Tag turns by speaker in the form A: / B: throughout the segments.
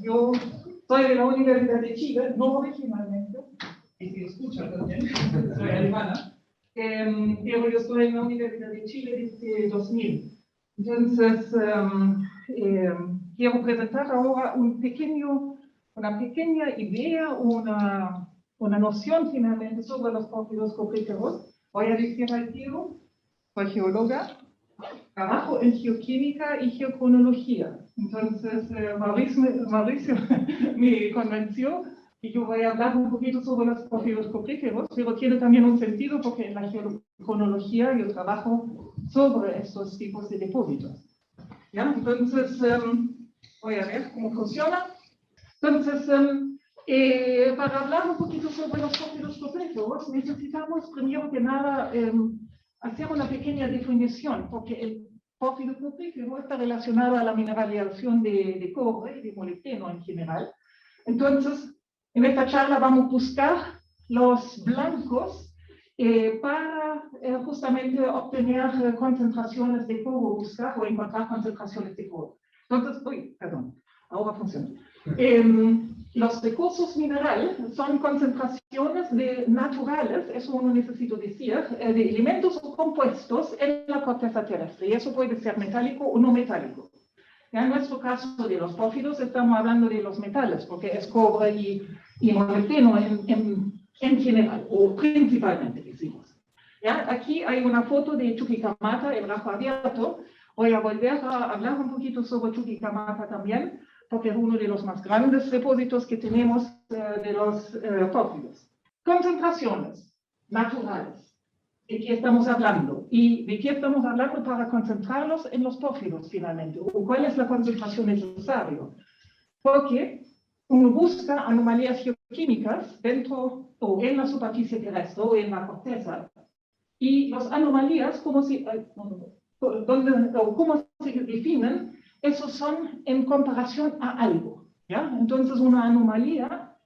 A: Yo soy de la Universidad de Chile, no originalmente, y se escucha también, soy alemana, pero yo estoy en la Universidad de Chile desde 2000. Entonces, quiero presentar ahora una pequeña idea, una noción finalmente sobre los porfiros copríferos. Voy a decir al tiro, soy geóloga, trabajo en geoquímica y geocronología. Entonces, Mauricio me convenció y yo voy a hablar un poquito sobre los porfiros copríferos, pero tiene también un sentido porque en la geocronología yo trabajo sobre estos tipos de depósitos. ¿Ya? Entonces, voy a ver cómo funciona. Entonces, para hablar un poquito sobre los porfiros copríferos, necesitamos primero que nada hacer una pequeña definición, porque el pórfido coprífero está relacionado a la mineralización de cobre y de molibdeno en general. Entonces, en esta charla vamos a buscar los blancos para justamente obtener concentraciones de cobre, buscar o encontrar concentraciones de cobre. Entonces, ahora funciona. Los recursos minerales son concentraciones naturales, eso uno necesita decir, de elementos o compuestos en la corteza terrestre, y eso puede ser metálico o no metálico. En nuestro caso de los pórfidos estamos hablando de los metales, porque es cobre y molibdeno en general, o principalmente, decimos. ¿Ya? Aquí hay una foto de Chuquicamata, el Rajo Abierto. Voy a volver a hablar un poquito sobre Chuquicamata también, porque es uno de los más grandes depósitos que tenemos de los pórfidos. Concentraciones naturales. ¿De qué estamos hablando? ¿Y de qué estamos hablando para concentrarlos en los pórfidos finalmente? ¿O cuál es la concentración necesaria? Porque uno busca anomalías geoquímicas dentro o en la superficie terrestre o en la corteza. Y las anomalías, ¿cómo se definen? Esos son en comparación a algo. ¿Ya? Entonces, una anomalía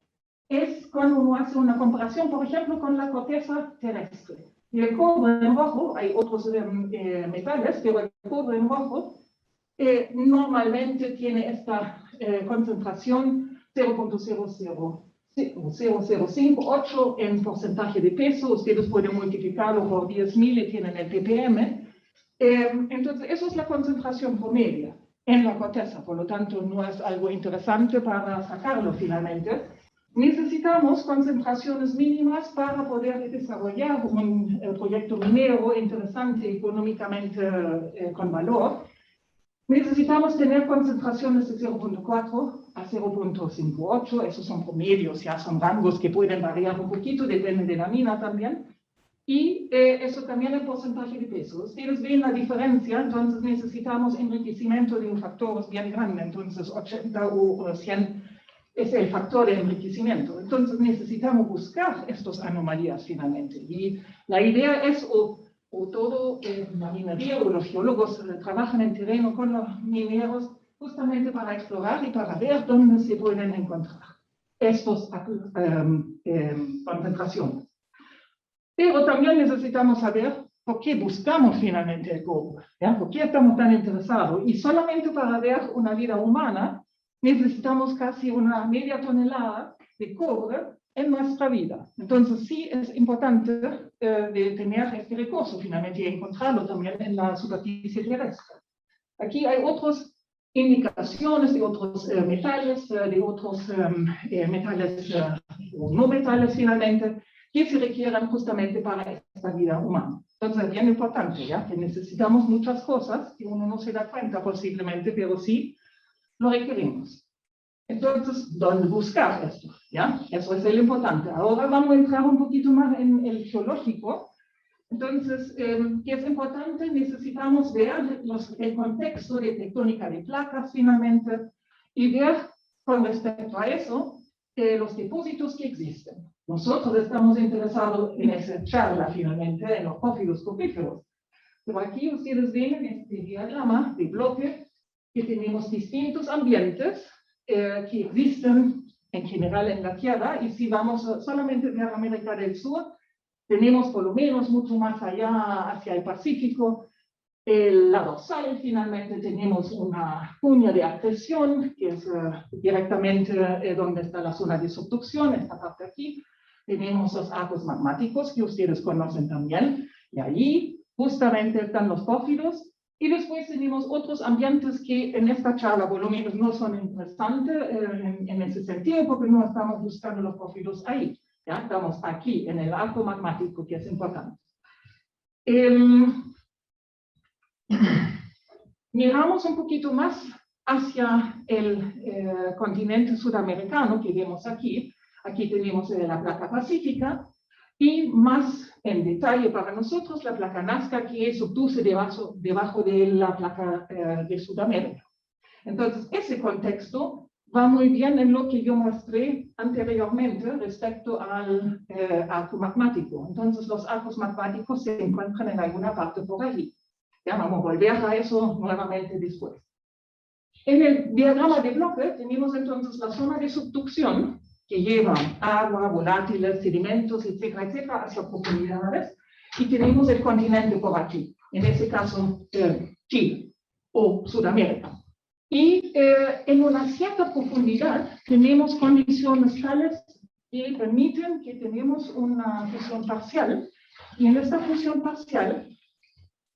A: es cuando uno hace una comparación, por ejemplo, con la corteza terrestre. Y el cobre en rojo, hay otros metales, pero el cobre en rojo normalmente tiene esta concentración 0.005,8 en porcentaje de peso. Ustedes pueden multiplicarlo por 10.000 y tienen el ppm. Entonces, eso es la concentración promedio en la corteza, por lo tanto, no es algo interesante para sacarlo finalmente. Necesitamos concentraciones mínimas para poder desarrollar un proyecto minero interesante económicamente con valor. Necesitamos tener concentraciones de 0.4 a 0.58, esos son promedios, ya son rangos que pueden variar un poquito, depende de la mina también. Y eso también el porcentaje de peso. Ustedes ven la diferencia, entonces necesitamos enriquecimiento de un factor bien grande, entonces 80 o 100 es el factor de enriquecimiento. Entonces necesitamos buscar estas anomalías finalmente. Y la idea es, o todo la minería o los geólogos trabajan en terreno con los mineros justamente para explorar y para ver dónde se pueden encontrar estas concentraciones. Pero también necesitamos saber por qué buscamos finalmente el cobre, ¿ya? ¿Por qué estamos tan interesados? Y solamente para ver una vida humana necesitamos casi una media tonelada de cobre en nuestra vida. Entonces sí es importante de tener este recurso finalmente y encontrarlo también en la superficie terrestre. Aquí hay otras indicaciones de otros metales, de otros metales o no metales finalmente, que se requieren justamente para esta vida humana. Entonces es bien importante, ¿ya? Que necesitamos muchas cosas que uno no se da cuenta posiblemente, pero sí lo requerimos. Entonces, ¿dónde buscar esto? ¿Ya? Eso es lo importante. Ahora vamos a entrar un poquito más en el geológico. Entonces, ¿qué es importante? Necesitamos ver el contexto de tectónica de placas finalmente y ver con respecto a eso los depósitos que existen. Nosotros estamos interesados en esa charla finalmente, en los pórfidos copríferos. Pero aquí ustedes ven en este diagrama de bloque que tenemos distintos ambientes que existen en general en la Tierra, y si vamos solamente a América del Sur, tenemos por lo menos mucho más allá hacia el Pacífico, La dorsal, finalmente, tenemos una cuña de accreción, que es directamente donde está la zona de subducción, esta parte aquí. Tenemos los arcos magmáticos, que ustedes conocen también, y allí justamente están los pórfidos. Y después tenemos otros ambientes que en esta charla, por lo menos, no son interesantes en ese sentido, porque no estamos buscando los pórfidos ahí. ¿Ya? Estamos aquí, en el arco magmático, que es importante. Miramos un poquito más hacia el continente sudamericano que vemos aquí. Aquí tenemos la placa pacífica y más en detalle para nosotros la placa Nazca que subduce debajo de la placa de Sudamérica. Entonces, ese contexto va muy bien en lo que yo mostré anteriormente respecto al arco magmático. Entonces, los arcos magmáticos se encuentran en alguna parte por allí. Ya vamos a volver a eso nuevamente después. En el diagrama de bloque tenemos entonces la zona de subducción que lleva agua, volátiles, sedimentos, etcétera, etcétera, hacia profundidades. Y tenemos el continente por aquí, en este caso Chile o Sudamérica. Y en una cierta profundidad tenemos condiciones tales que permiten que tenemos una fusión parcial. Y en esta fusión parcial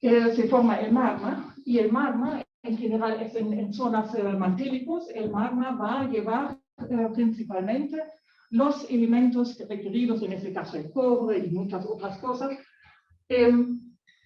A: se forma el magma, y el magma en general es en zonas mantílicos. El magma va a llevar principalmente los elementos requeridos, en este caso el cobre y muchas otras cosas,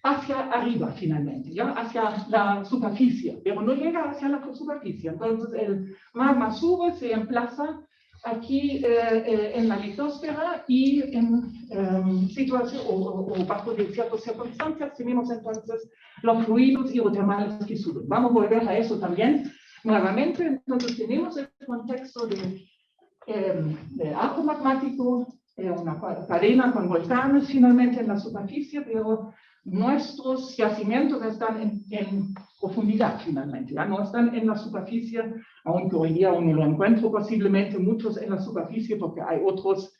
A: hacia arriba finalmente, ¿ya? Hacia la superficie, pero no llega hacia la superficie. Entonces el magma sube, se emplaza aquí en la litosfera y en situación o bajo de ciertas circunstancias tenemos entonces los fluidos hidrotermales que suben. Vamos a volver a eso también nuevamente. Entonces tenemos el contexto de arco magmático, una cadena con volcanes finalmente en la superficie, pero nuestros yacimientos están en profundidad finalmente, ¿ya? No están en la superficie, aunque hoy día uno lo encuentra posiblemente muchos en la superficie porque hay otros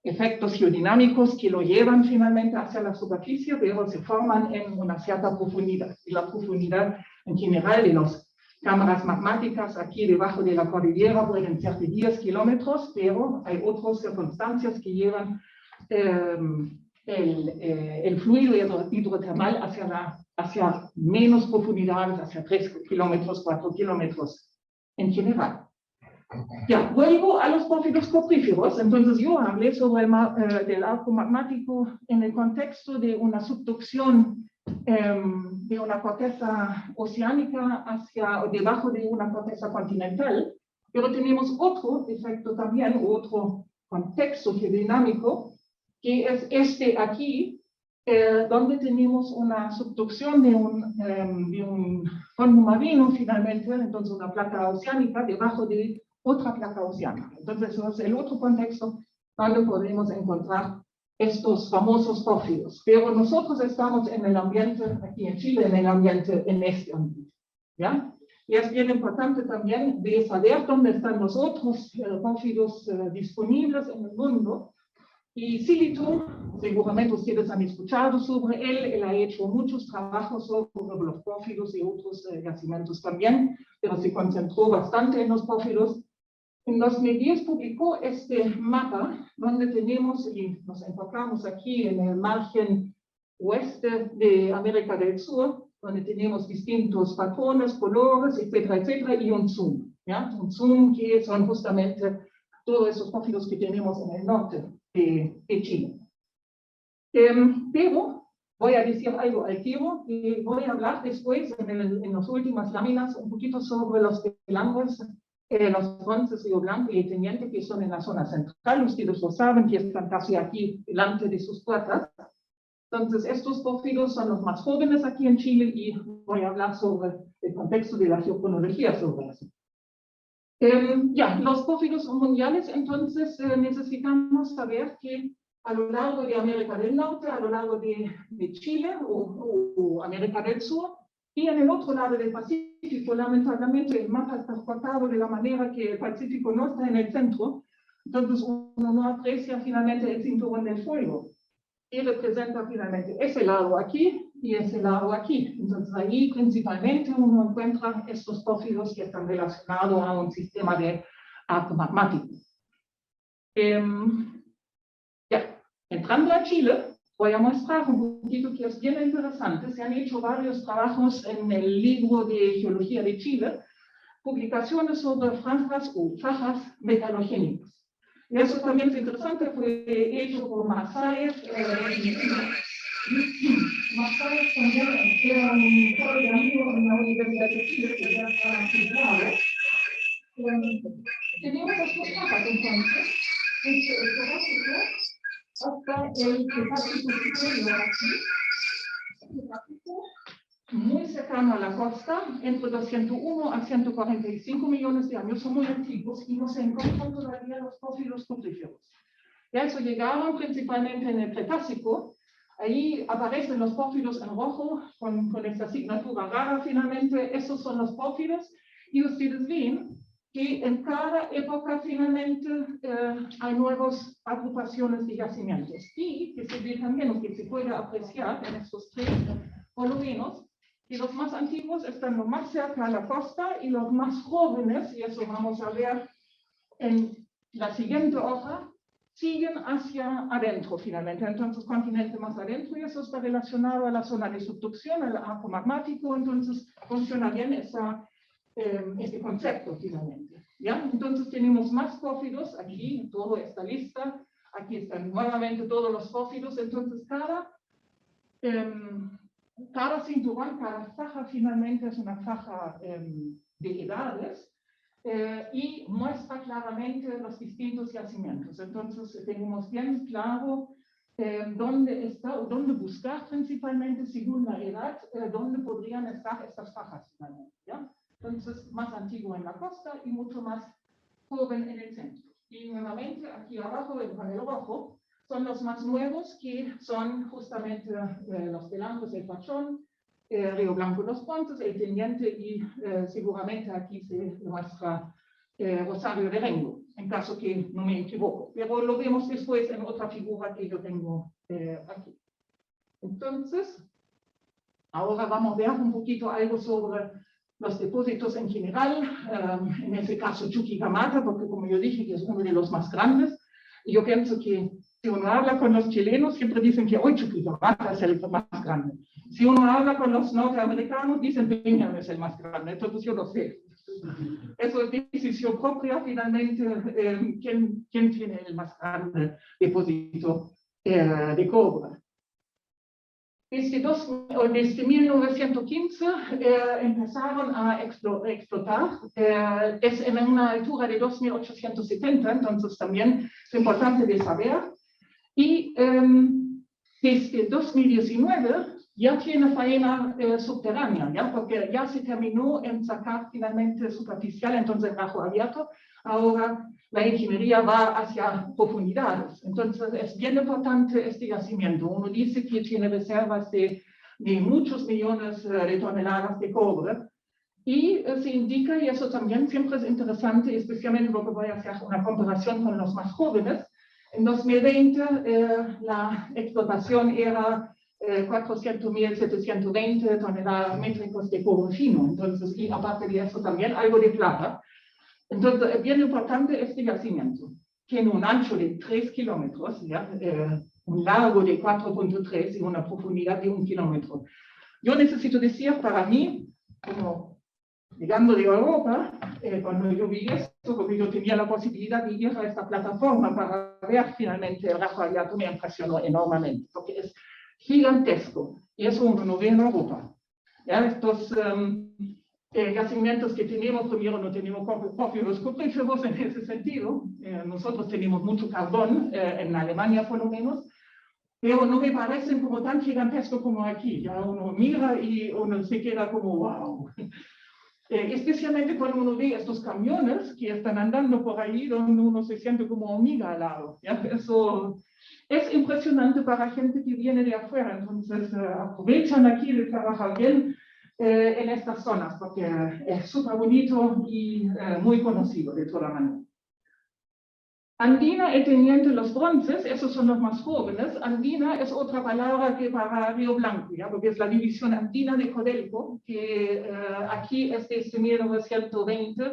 A: efectos geodinámicos que lo llevan finalmente hacia la superficie, pero se forman en una cierta profundidad. Y la profundidad en general de las cámaras magmáticas aquí debajo de la cordillera pueden ser de 10 kilómetros, pero hay otras circunstancias que llevan el fluido hidrotermal hacia menos profundidades, hacia 3 kilómetros, 4 kilómetros en general. Ya, vuelvo a los pórfidos copríferos. Entonces yo hablé sobre del arco magmático en el contexto de una subducción de una corteza oceánica hacia debajo de una corteza continental, pero tenemos otro efecto también, otro contexto geodinámico, que es este aquí, donde tenemos una subducción de un fondo marino finalmente, entonces una placa oceánica debajo de otra placa oceánica. Entonces eso es el otro contexto donde podemos encontrar estos famosos pórfidos. Pero nosotros estamos en el ambiente, aquí en Chile, en este ambiente, ¿ya? Y es bien importante también de saber dónde están los otros pórfidos disponibles en el mundo. Y Silitu, seguramente ustedes han escuchado sobre él. Él ha hecho muchos trabajos sobre los pórfidos y otros yacimientos también, pero se concentró bastante en los pórfidos. En 2010 publicó este mapa donde tenemos, y nos enfocamos aquí en el margen oeste de América del Sur, donde tenemos distintos patrones, colores, etcétera, etcétera, y un zoom, ¿ya? Un zoom que son justamente todos esos pórfidos que tenemos en el norte de Chile. Pero voy a decir algo al tiro y voy a hablar después en las últimas láminas un poquito sobre los pelambres, los bronces Río Blanco y Teniente, que son en la zona central. Ustedes lo saben, que están casi aquí delante de sus puertas. Entonces, estos pórfidos son los más jóvenes aquí en Chile y voy a hablar sobre el contexto de la geocronología sobre eso. Ya, los pórfidos mundiales, entonces necesitamos saber que a lo largo de América del Norte, a lo largo de Chile o América del Sur, y en el otro lado del Pacífico, lamentablemente el mapa está cortado de la manera que el Pacífico no está en el centro, entonces uno no aprecia finalmente el cinturón del fuego, y representa finalmente ese lado aquí, y ese lago aquí. Entonces ahí principalmente uno encuentra estos pórfidos que están relacionados a un sistema de arco magmático. Ya, entrando a Chile, voy a mostrar un poquito que es bien interesante. Se han hecho varios trabajos en el libro de Geología de Chile, publicaciones sobre franjas o fajas metalogénicas. Y eso también es interesante, fue hecho por Marsáez. Marsáez también era un joven amigo en la Universidad de Chile que ya está jubilado. Tenemos estos fajas entonces, desde el Jurásico hasta el Cretácico superior aquí, muy cercano a la costa, entre 201 a 145 millones de años, son muy antiguos y no se encuentran todavía los pórfidos cupríferos. Ya eso llegaron principalmente en el Cretácico, ahí aparecen los pórfidos en rojo con esta asignatura rara finalmente, esos son los pórfidos, y ustedes ven que en cada época finalmente hay nuevas agrupaciones de yacimientos, y que se ve también, o que se puede apreciar en estos tres volúmenes, y los más antiguos están lo más cerca a la costa y los más jóvenes, y eso vamos a ver en la siguiente hoja, siguen hacia adentro finalmente. Entonces, continente más adentro, y eso está relacionado a la zona de subducción, al arco magmático, entonces funciona bien este concepto finalmente. ¿Ya? Entonces tenemos más pórfidos aquí, en toda esta lista, aquí están nuevamente todos los pórfidos, entonces cada cinturón, cada faja finalmente es una faja de edades y muestra claramente los distintos yacimientos. Entonces tenemos bien claro dónde está o dónde buscar principalmente según la edad, dónde podrían estar estas fajas finalmente. ¿Ya? Entonces más antiguo en la costa y mucho más joven en el centro. Y nuevamente aquí abajo el panel rojo son los más nuevos, que son justamente los Pelancos, el Pachón, Río Blanco, los Pontes, el Teniente y seguramente aquí se muestra Rosario de Rengo, en caso que no me equivoco. Pero lo vemos después en otra figura que yo tengo aquí. Entonces, ahora vamos a ver un poquito algo sobre los depósitos en general, en este caso Chuquicamata, porque como yo dije que es uno de los más grandes, y yo pienso que si uno habla con los chilenos, siempre dicen que hoy Chuquicamata es el más grande. Si uno habla con los norteamericanos, dicen que Peña es el más grande. Entonces yo lo sé. Eso es decisión propia, finalmente, quién tiene el más grande depósito de cobre. Desde 1915 empezaron a explotar, es en una altura de 2.870, entonces también es importante de saber. Y desde 2019 ya tiene faena subterránea, ¿ya? Porque ya se terminó en sacar finalmente superficial, entonces bajo abierto. Ahora la ingeniería va hacia profundidades. Entonces es bien importante este yacimiento. Uno dice que tiene reservas de muchos millones de toneladas de cobre. Y se indica, y eso también siempre es interesante, especialmente porque voy a hacer una comparación con los más jóvenes. En 2020 la explotación era 400.720 toneladas métricos de cobre fino. Entonces, y aparte de eso también algo de plata. Entonces, es bien importante este yacimiento. Tiene un ancho de 3 kilómetros, ¿ya? Un largo de 4.3 y una profundidad de 1 kilómetro. Yo necesito decir, para mí, como llegando de Europa, cuando yo vi esto, porque yo tenía la posibilidad de ir a esta plataforma para ver finalmente el Rajo Abierto, me impresionó enormemente, porque es gigantesco, y eso uno no ve en Europa. ¿Ya? Estos yacimientos que tenemos, primero no tenemos pórfidos cupríferos en ese sentido, nosotros tenemos mucho carbón, en Alemania por lo menos, pero no me parecen como tan gigantescos como aquí. Ya uno mira y uno se queda como wow. Especialmente cuando uno ve estos camiones que están andando por ahí, donde uno se siente como hormiga al lado. ¿Ya? Eso es impresionante para gente que viene de afuera, entonces aprovechan aquí de trabajar bien en estas zonas, porque es súper bonito y muy conocido de toda manera. Andina y teniente los bronces, esos son los más jóvenes. Andina es otra palabra que para Río Blanco, ¿ya? Porque es la división andina de Codelco, que aquí es desde 1920,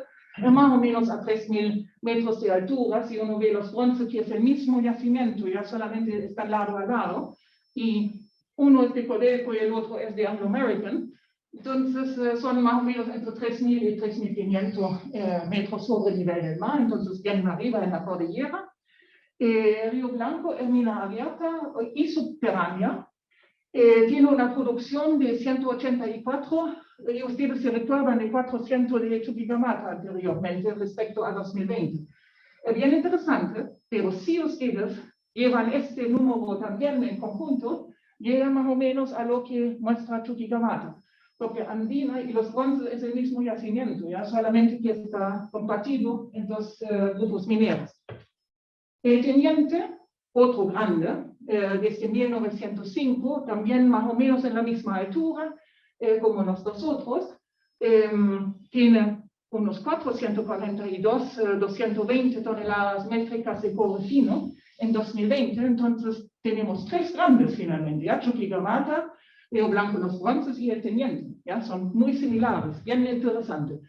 A: más o menos a 3.000 metros de altura. Si uno ve los bronces, que es el mismo yacimiento, ya solamente están lado a lado, y uno es de Codelco y el otro es de Anglo American. Entonces son más o menos entre 3.000 y 3.500 metros sobre el nivel del mar, entonces bien arriba en la cordillera. Río Blanco es mina abierta y subterránea. Tiene una producción de 184, y ustedes se recuerdan de 400 de Chuquicamata anteriormente respecto a 2020. Es bien interesante, pero si ustedes llevan este número también en conjunto, llegan más o menos a lo que muestra Chuquicamata. Porque Andina y los bronces es el mismo yacimiento, ¿ya? Solamente que está compartido en dos grupos mineros. El teniente, otro grande, desde 1905, también más o menos en la misma altura como los dos otros, tiene unos 442, 220 toneladas métricas de cobre fino en 2020, entonces tenemos tres grandes finalmente, ¿ya? Chuquicamata, Río Blanco, los bronces y el teniente, ¿ya? Son muy similares, bien interesante.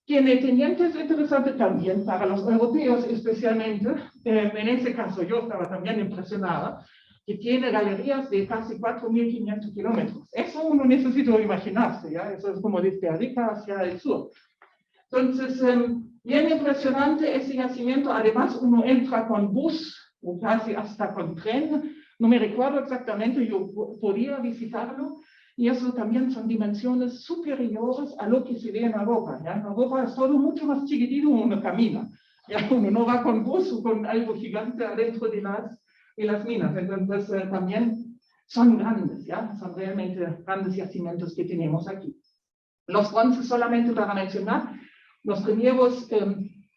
A: Tiene teniente es interesante también para los europeos especialmente, en ese caso yo estaba también impresionada, que tiene galerías de casi 4.500 kilómetros. Eso uno necesita imaginarse, ¿ya? Eso es como desde Arica hacia el sur. Entonces, bien impresionante ese yacimiento. Además, uno entra con bus o casi hasta con tren. No me recuerdo exactamente, yo podía visitarlo. Y eso también son dimensiones superiores a lo que se ve en Europa. ¿Ya? En Europa es todo mucho más chiquitito, uno camina. ¿Ya? Uno no va con bus o con algo gigante adentro de las minas. Entonces, también son grandes, ¿ya? Son realmente grandes yacimientos que tenemos aquí. Los bronces, solamente para mencionar, los primeros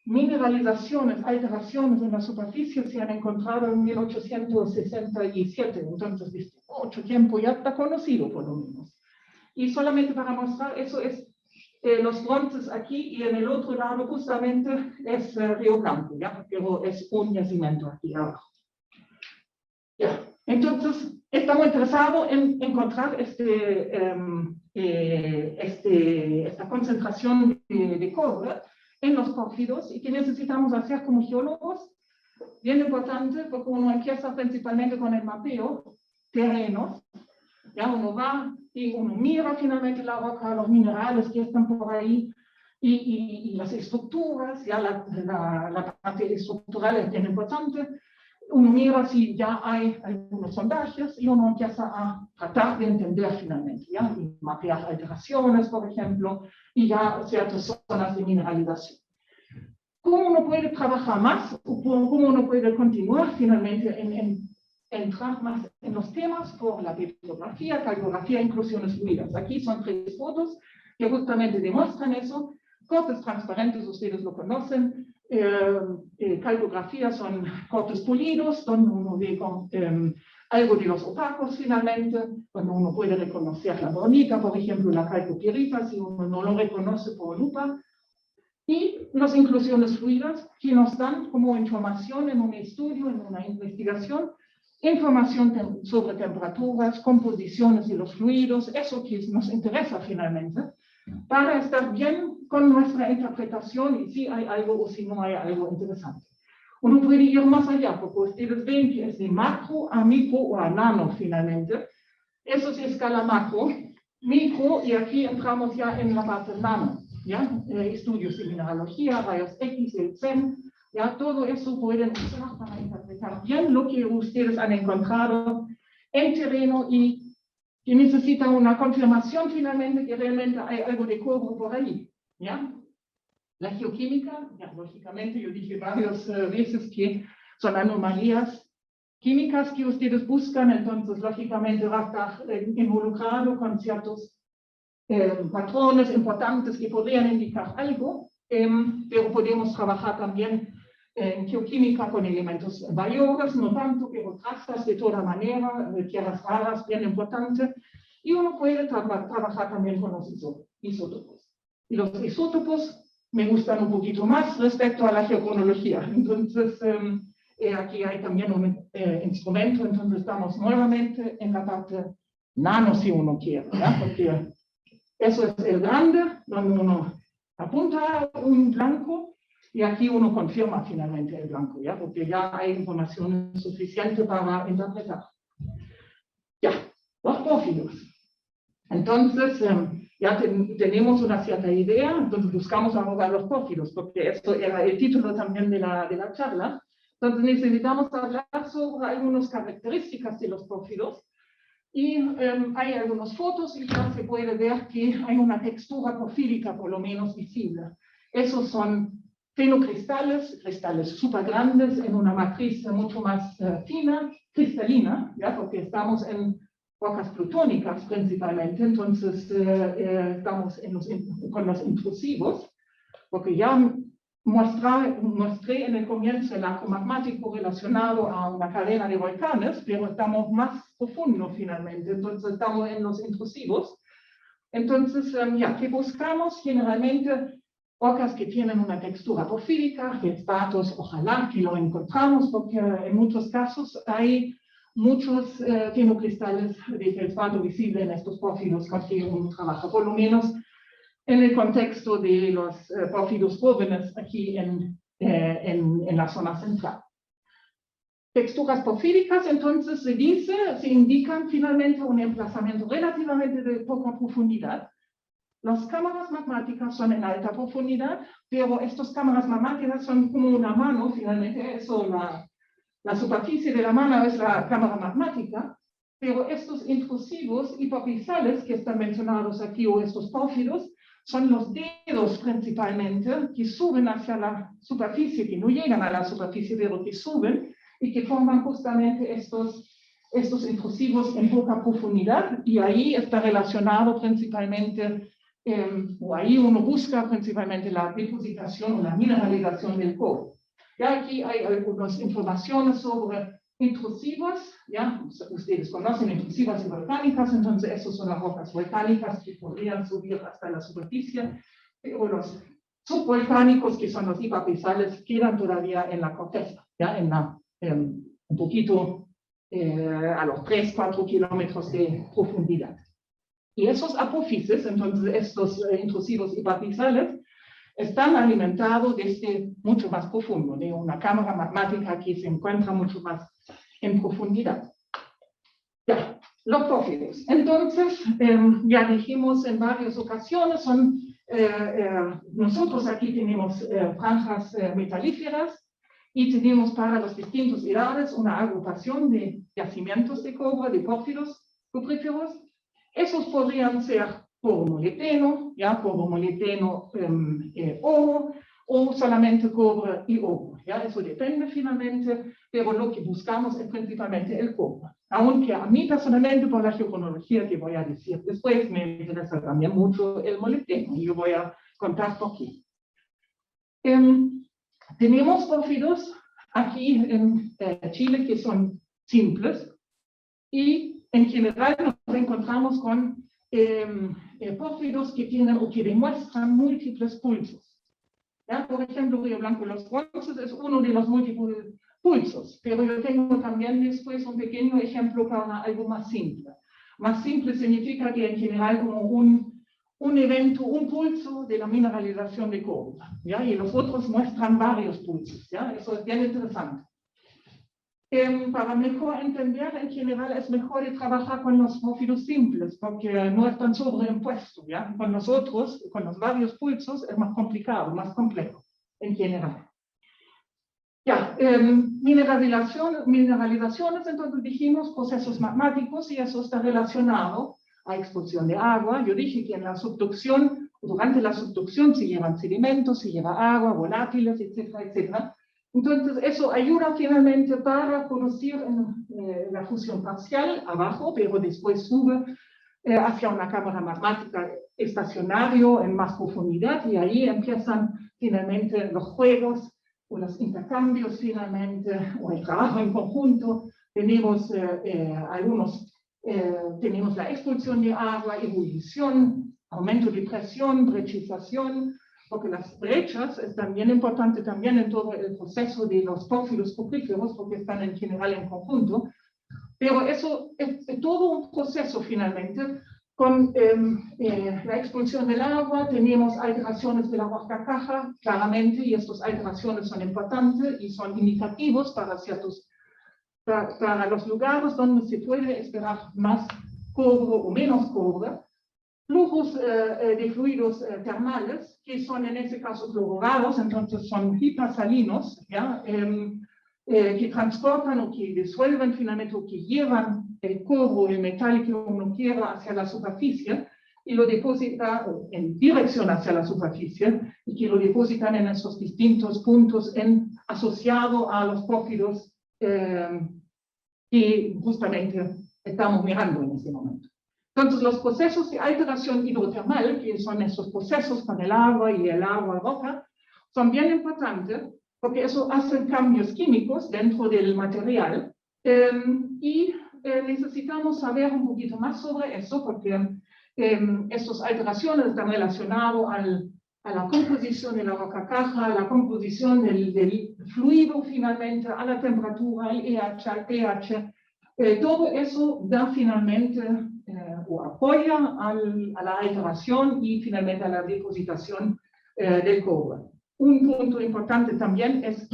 A: mineralizaciones, alteraciones en la superficie se han encontrado en 1867, entonces desde mucho tiempo ya está conocido por lo menos. Y solamente para mostrar, eso es los bronces aquí, y en el otro lado justamente es Río Blanco, ¿ya? Pero es un yacimiento aquí abajo. Ya. Entonces, estamos interesados en encontrar esta concentración de cobre en los pórfidos, y que necesitamos hacer como geólogos, bien importante, porque uno empieza principalmente con el mapeo, terrenos, ya uno va y uno mira finalmente la roca, los minerales que están por ahí, y las estructuras, ya la parte estructural es bien importante. Uno mira si ya hay algunos sondajes y uno empieza a tratar de entender finalmente, ¿ya? Y mapear alteraciones, por ejemplo, y ya ciertas zonas de mineralización. ¿Cómo uno puede trabajar más o cómo uno puede continuar finalmente en entrar más en los temas por la petrografía, cartografía, inclusiones fluidas? Aquí son tres fotos que justamente demuestran eso. Cortes transparentes, ustedes lo conocen. Calcografía son cortes pulidos, donde uno ve con algo de los opacos finalmente, cuando uno puede reconocer la bonita, por ejemplo, la calcopirita, si uno no lo reconoce por lupa. Y las inclusiones fluidas, que nos dan como información en un estudio, en una investigación, información sobre temperaturas, composiciones de los fluidos, eso que nos interesa finalmente, para estar bien con nuestra interpretación y si hay algo o si no hay algo interesante. Uno puede ir más allá, porque ustedes ven que es de macro a micro o a nano finalmente. Eso es escala macro, micro, y aquí entramos ya en la parte nano, ¿ya? Estudios de mineralogía, rayos X, el CEN, ya todo eso pueden usar para interpretar bien lo que ustedes han encontrado en terreno y que necesita una confirmación finalmente que realmente hay algo de cobre por ahí, ¿ya? La geoquímica, ya, lógicamente, yo dije varias veces que son anomalías químicas que ustedes buscan, entonces lógicamente va a estar involucrado con ciertos patrones importantes que podrían indicar algo, pero podemos trabajar también en geoquímica con elementos variables, no tanto, pero trazas de toda manera, tierras raras, bien importante, y uno puede trabajar también con los isótopos. Y los isótopos me gustan un poquito más respecto a la geocronología. Entonces, aquí hay también un instrumento, entonces estamos nuevamente en la parte nano, si uno quiere, ¿ya? Porque eso es el grande, donde uno apunta un blanco y aquí uno confirma finalmente el blanco, ¿ya? Porque ya hay información suficiente para interpretar. Ya, los pórfidos. Entonces, ya tenemos una cierta idea, entonces buscamos ahora los pórfidos, porque esto era el título también de la charla. Entonces necesitamos hablar sobre algunas características de los pórfidos. Y hay algunas fotos y ya se puede ver que hay una textura porfírica por lo menos visible. Esos son fenocristales, cristales súper grandes en una matriz mucho más fina, cristalina, ¿ya? Porque estamos en rocas plutónicas principalmente, entonces estamos con los intrusivos, porque ya mostré en el comienzo el arco magmático relacionado a una cadena de volcanes, pero estamos más profundo finalmente, entonces estamos en los intrusivos. Entonces, ya, ¿qué buscamos? Generalmente rocas que tienen una textura porfírica, feldspatos, ojalá que lo encontramos, porque en muchos casos hay muchos fenocristales de feldspato visible en estos pórfidos con que uno trabaja, por lo menos en el contexto de los pórfidos jóvenes aquí en la zona central. Texturas porfíricas, entonces se indican finalmente un emplazamiento relativamente de poca profundidad. Las cámaras magmáticas son en alta profundidad, pero estas cámaras magmáticas son como una mano, finalmente eso, la superficie de la mano es la cámara magmática, pero estos intrusivos hipopizales que están mencionados aquí, o estos pórfidos, son los dedos principalmente que suben hacia la superficie, que no llegan a la superficie, pero que suben y que forman justamente estos intrusivos en poca profundidad, y ahí está relacionado principalmente, o ahí uno busca principalmente la depositación o la mineralización del cobre. Ya aquí hay algunas informaciones sobre intrusivos, ya ustedes conocen intrusivas y volcánicas, entonces esas son las rocas volcánicas que podrían subir hasta la superficie, pero los subvolcánicos, que son los hipopizales, quedan todavía en la corteza, ya un poquito a los 3-4 kilómetros de profundidad. Y esos apófices, entonces estos intrusivos hipopizales, están alimentados desde mucho más profundo, de una cámara magmática que se encuentra mucho más en profundidad. Ya, los pórfidos. Entonces, ya dijimos en varias ocasiones, nosotros aquí tenemos franjas metalíferas y tenemos para las distintas edades una agrupación de yacimientos de cobre, de pórfidos cupríferos. Esos podrían ser cobre molibdeno, ya cobre molibdeno oro, o solamente cobre y oro. Ya, eso depende finalmente, pero lo que buscamos es principalmente el cobre. Aunque a mí personalmente, por la geocronología que voy a decir después, me interesa también mucho el molibdeno, y yo voy a contar por qué. Tenemos pórfidos aquí en Chile que son simples, y en general nos encontramos con pórfidos que tienen o que demuestran múltiples pulsos. ¿Ya? Por ejemplo, Río Blanco Los Bronces es uno de los múltiples pulsos, pero yo tengo también después un pequeño ejemplo para algo más simple. Más simple significa que en general como un evento, un pulso de la mineralización de cobre, ¿ya? Y los otros muestran varios pulsos, ¿ya? Eso es bien interesante. Para mejor entender, en general es mejor trabajar con los pórfidos simples, porque no están sobreimpuestos, ¿ya? Con los otros, con los varios pulsos, es más complicado, más complejo, en general. Ya, mineralizaciones, entonces dijimos procesos magmáticos, y eso está relacionado a expulsión de agua. Yo dije que en la subducción, durante la subducción se llevan sedimentos, se lleva agua, volátiles, etcétera, etcétera. Entonces, eso ayuda finalmente para producir la fusión parcial abajo, pero después sube hacia una cámara magmática estacionario en más profundidad, y ahí empiezan finalmente los juegos o los intercambios finalmente, o el trabajo en conjunto. Tenemos tenemos la expulsión de agua, ebullición, aumento de presión, brechización, porque las brechas están bien importantes también en todo el proceso de los pórfidos cupríferos, porque están en general en conjunto, pero eso es todo un proceso finalmente. Con la expulsión del agua tenemos alteraciones de la roca caja, claramente, y estas alteraciones son importantes y son indicativos para los lugares donde se puede esperar más cobre o menos cobre. Flujos de fluidos termales, que son en este caso clorados, entonces son hipersalinos, ¿ya? Que transportan o que disuelven finalmente o que llevan el cobre, el metal que uno quiera hacia la superficie y lo depositan en dirección hacia la superficie y que lo depositan en esos distintos puntos asociado a los pórfidos que justamente estamos mirando en este momento. Entonces, los procesos de alteración hidrotermal, que son esos procesos con el agua y el agua roca, son bien importantes porque eso hace cambios químicos dentro del material y necesitamos saber un poquito más sobre eso porque estas alteraciones están relacionadas a la composición de la roca caja, a la composición del fluido finalmente, a la temperatura, al pH, al pH. Todo eso da finalmente o apoya a la alteración y finalmente a la depositación del cobre. Un punto importante también es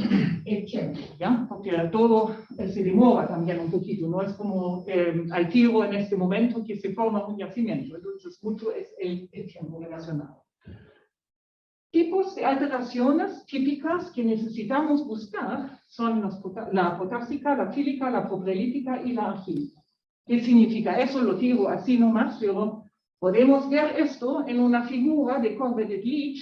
A: el tiempo, ¿ya? Porque todo se demora también un poquito, no es como al tiro en este momento que se forma un yacimiento, entonces mucho es el tiempo relacionado. Tipos de alteraciones típicas que necesitamos buscar son la potásica, la fílica, la proprelítica y la argílica. ¿Qué significa eso? Lo digo así nomás, pero podemos ver esto en una figura de Corbett Leach,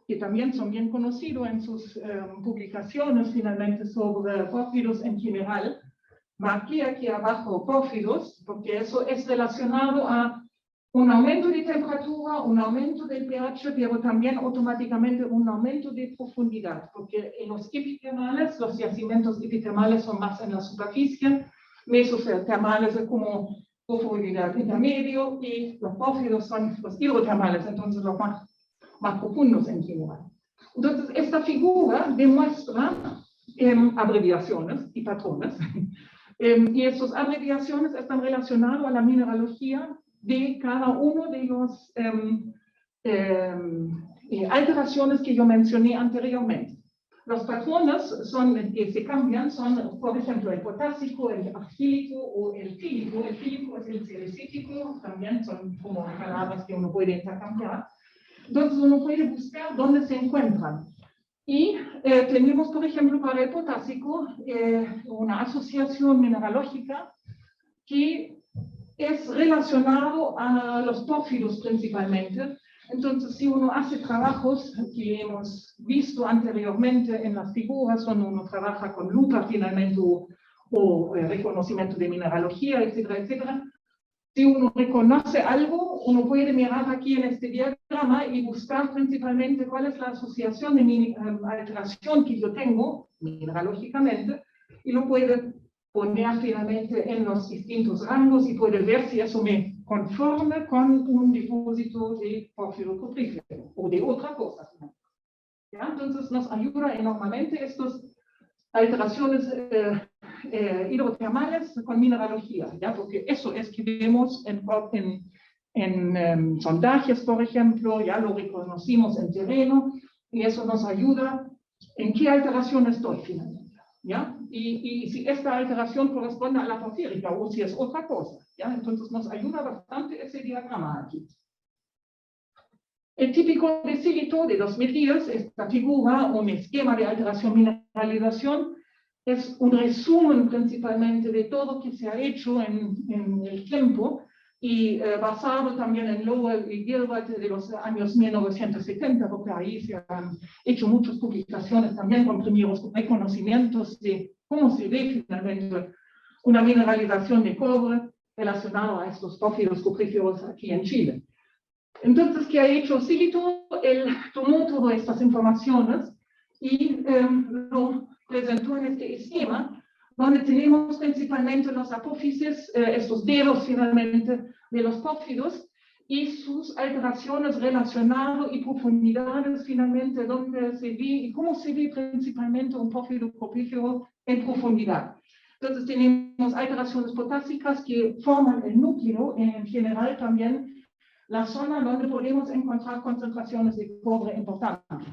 A: que también son bien conocidos en sus publicaciones finalmente sobre pórfidos en general. Marqué aquí abajo pórfidos, porque eso es relacionado a un aumento de temperatura, un aumento del pH, pero también automáticamente un aumento de profundidad, porque en los epitermales, los yacimientos epitermales son más en la superficie, mesotermales es como profundidad intermedio, y los pórfidos son los hidrotermales, entonces los más profundos en general. Entonces, esta figura demuestra abreviaciones y patrones, y estas abreviaciones están relacionadas a la mineralogía de cada uno de los alteraciones que yo mencioné anteriormente. Los patrones que se cambian son, por ejemplo, el potásico, el argílico o el fílico. El fílico es el silicítico, también son como palabras que uno puede intercambiar. Entonces uno puede buscar dónde se encuentran. Y tenemos, por ejemplo, para el potásico, una asociación mineralógica que es relacionado a los pórfidos principalmente. Entonces, si uno hace trabajos que hemos visto anteriormente en las figuras, cuando uno trabaja con lupa finalmente o reconocimiento de mineralogía, etcétera, etcétera, si uno reconoce algo, uno puede mirar aquí en este diagrama y buscar principalmente cuál es la asociación de alteración que yo tengo mineralógicamente y lo puede poner finalmente en los distintos rangos y puede ver si eso me conforme con un depósito de pórfido cuprífero o de otra cosa. ¿Ya? Entonces nos ayuda enormemente estas alteraciones hidrotermales con mineralogía, ¿ya? Porque eso es que vemos en sondajes, por ejemplo, ya lo reconocimos en terreno y eso nos ayuda en qué alteración estoy finalmente, ¿ya? Y si esta alteración corresponde a la porfírica o si es otra cosa, ¿ya? Entonces nos ayuda bastante ese diagrama aquí. El típico de Silito de 2010, esta figura, un esquema de alteración-mineralización, es un resumen principalmente de todo lo que se ha hecho en el tiempo y basado también en Lowell y Gilbert de los años 1970, porque ahí se han hecho muchas publicaciones también con primeros reconocimientos de cómo se ve finalmente una mineralización de cobre relacionada a estos pórfidos cupríferos aquí en Chile. Entonces, ¿qué ha hecho Silito? Él tomó todas estas informaciones y lo presentó en este esquema, donde tenemos principalmente los apófisis, estos dedos finalmente de los pórfidos, y sus alteraciones relacionadas y profundidades finalmente, donde se ve y cómo se ve principalmente un pórfido coprífero en profundidad. Entonces tenemos alteraciones potásicas que forman el núcleo, en general también la zona donde podemos encontrar concentraciones de cobre importantes.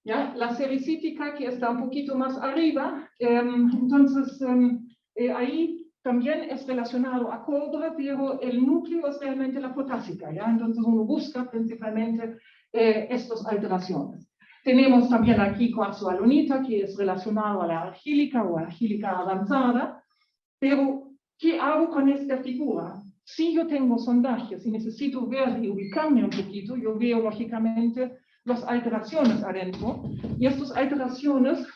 A: ¿Ya? La sericítica, que está un poquito más arriba, entonces ahí también es relacionado a cobre, pero el núcleo es realmente la potásica, ¿ya? Entonces uno busca principalmente estas alteraciones. Tenemos también aquí cuarzo-alunita, que es relacionado a la argílica o argílica avanzada, pero ¿qué hago con esta figura? Si yo tengo sondajes y necesito ver y ubicarme un poquito, yo veo lógicamente las alteraciones adentro, y estas alteraciones,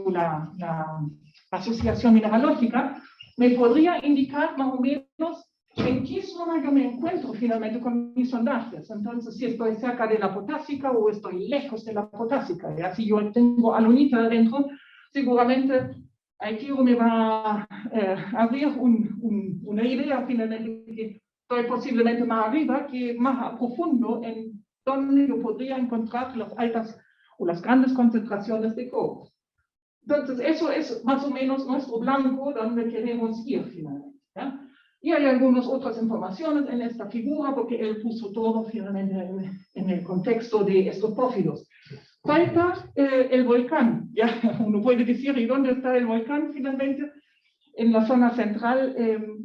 A: la asociación mineralógica, me podría indicar más o menos en qué zona yo me encuentro finalmente con mis sondajes. Entonces, si estoy cerca de la potásica o estoy lejos de la potásica. ¿Ya? Si yo tengo alunita adentro, seguramente aquí me va a abrir una idea finalmente que estoy posiblemente más arriba, que más profundo, en donde yo podría encontrar las altas o las grandes concentraciones de cobre. Entonces, eso es más o menos nuestro blanco donde queremos ir finalmente. ¿Ya? Y hay algunas otras informaciones en esta figura, porque él puso todo finalmente en el contexto de estos pórfidos. Falta el volcán. ¿Ya? Uno puede decir, ¿y dónde está el volcán finalmente? En la zona central,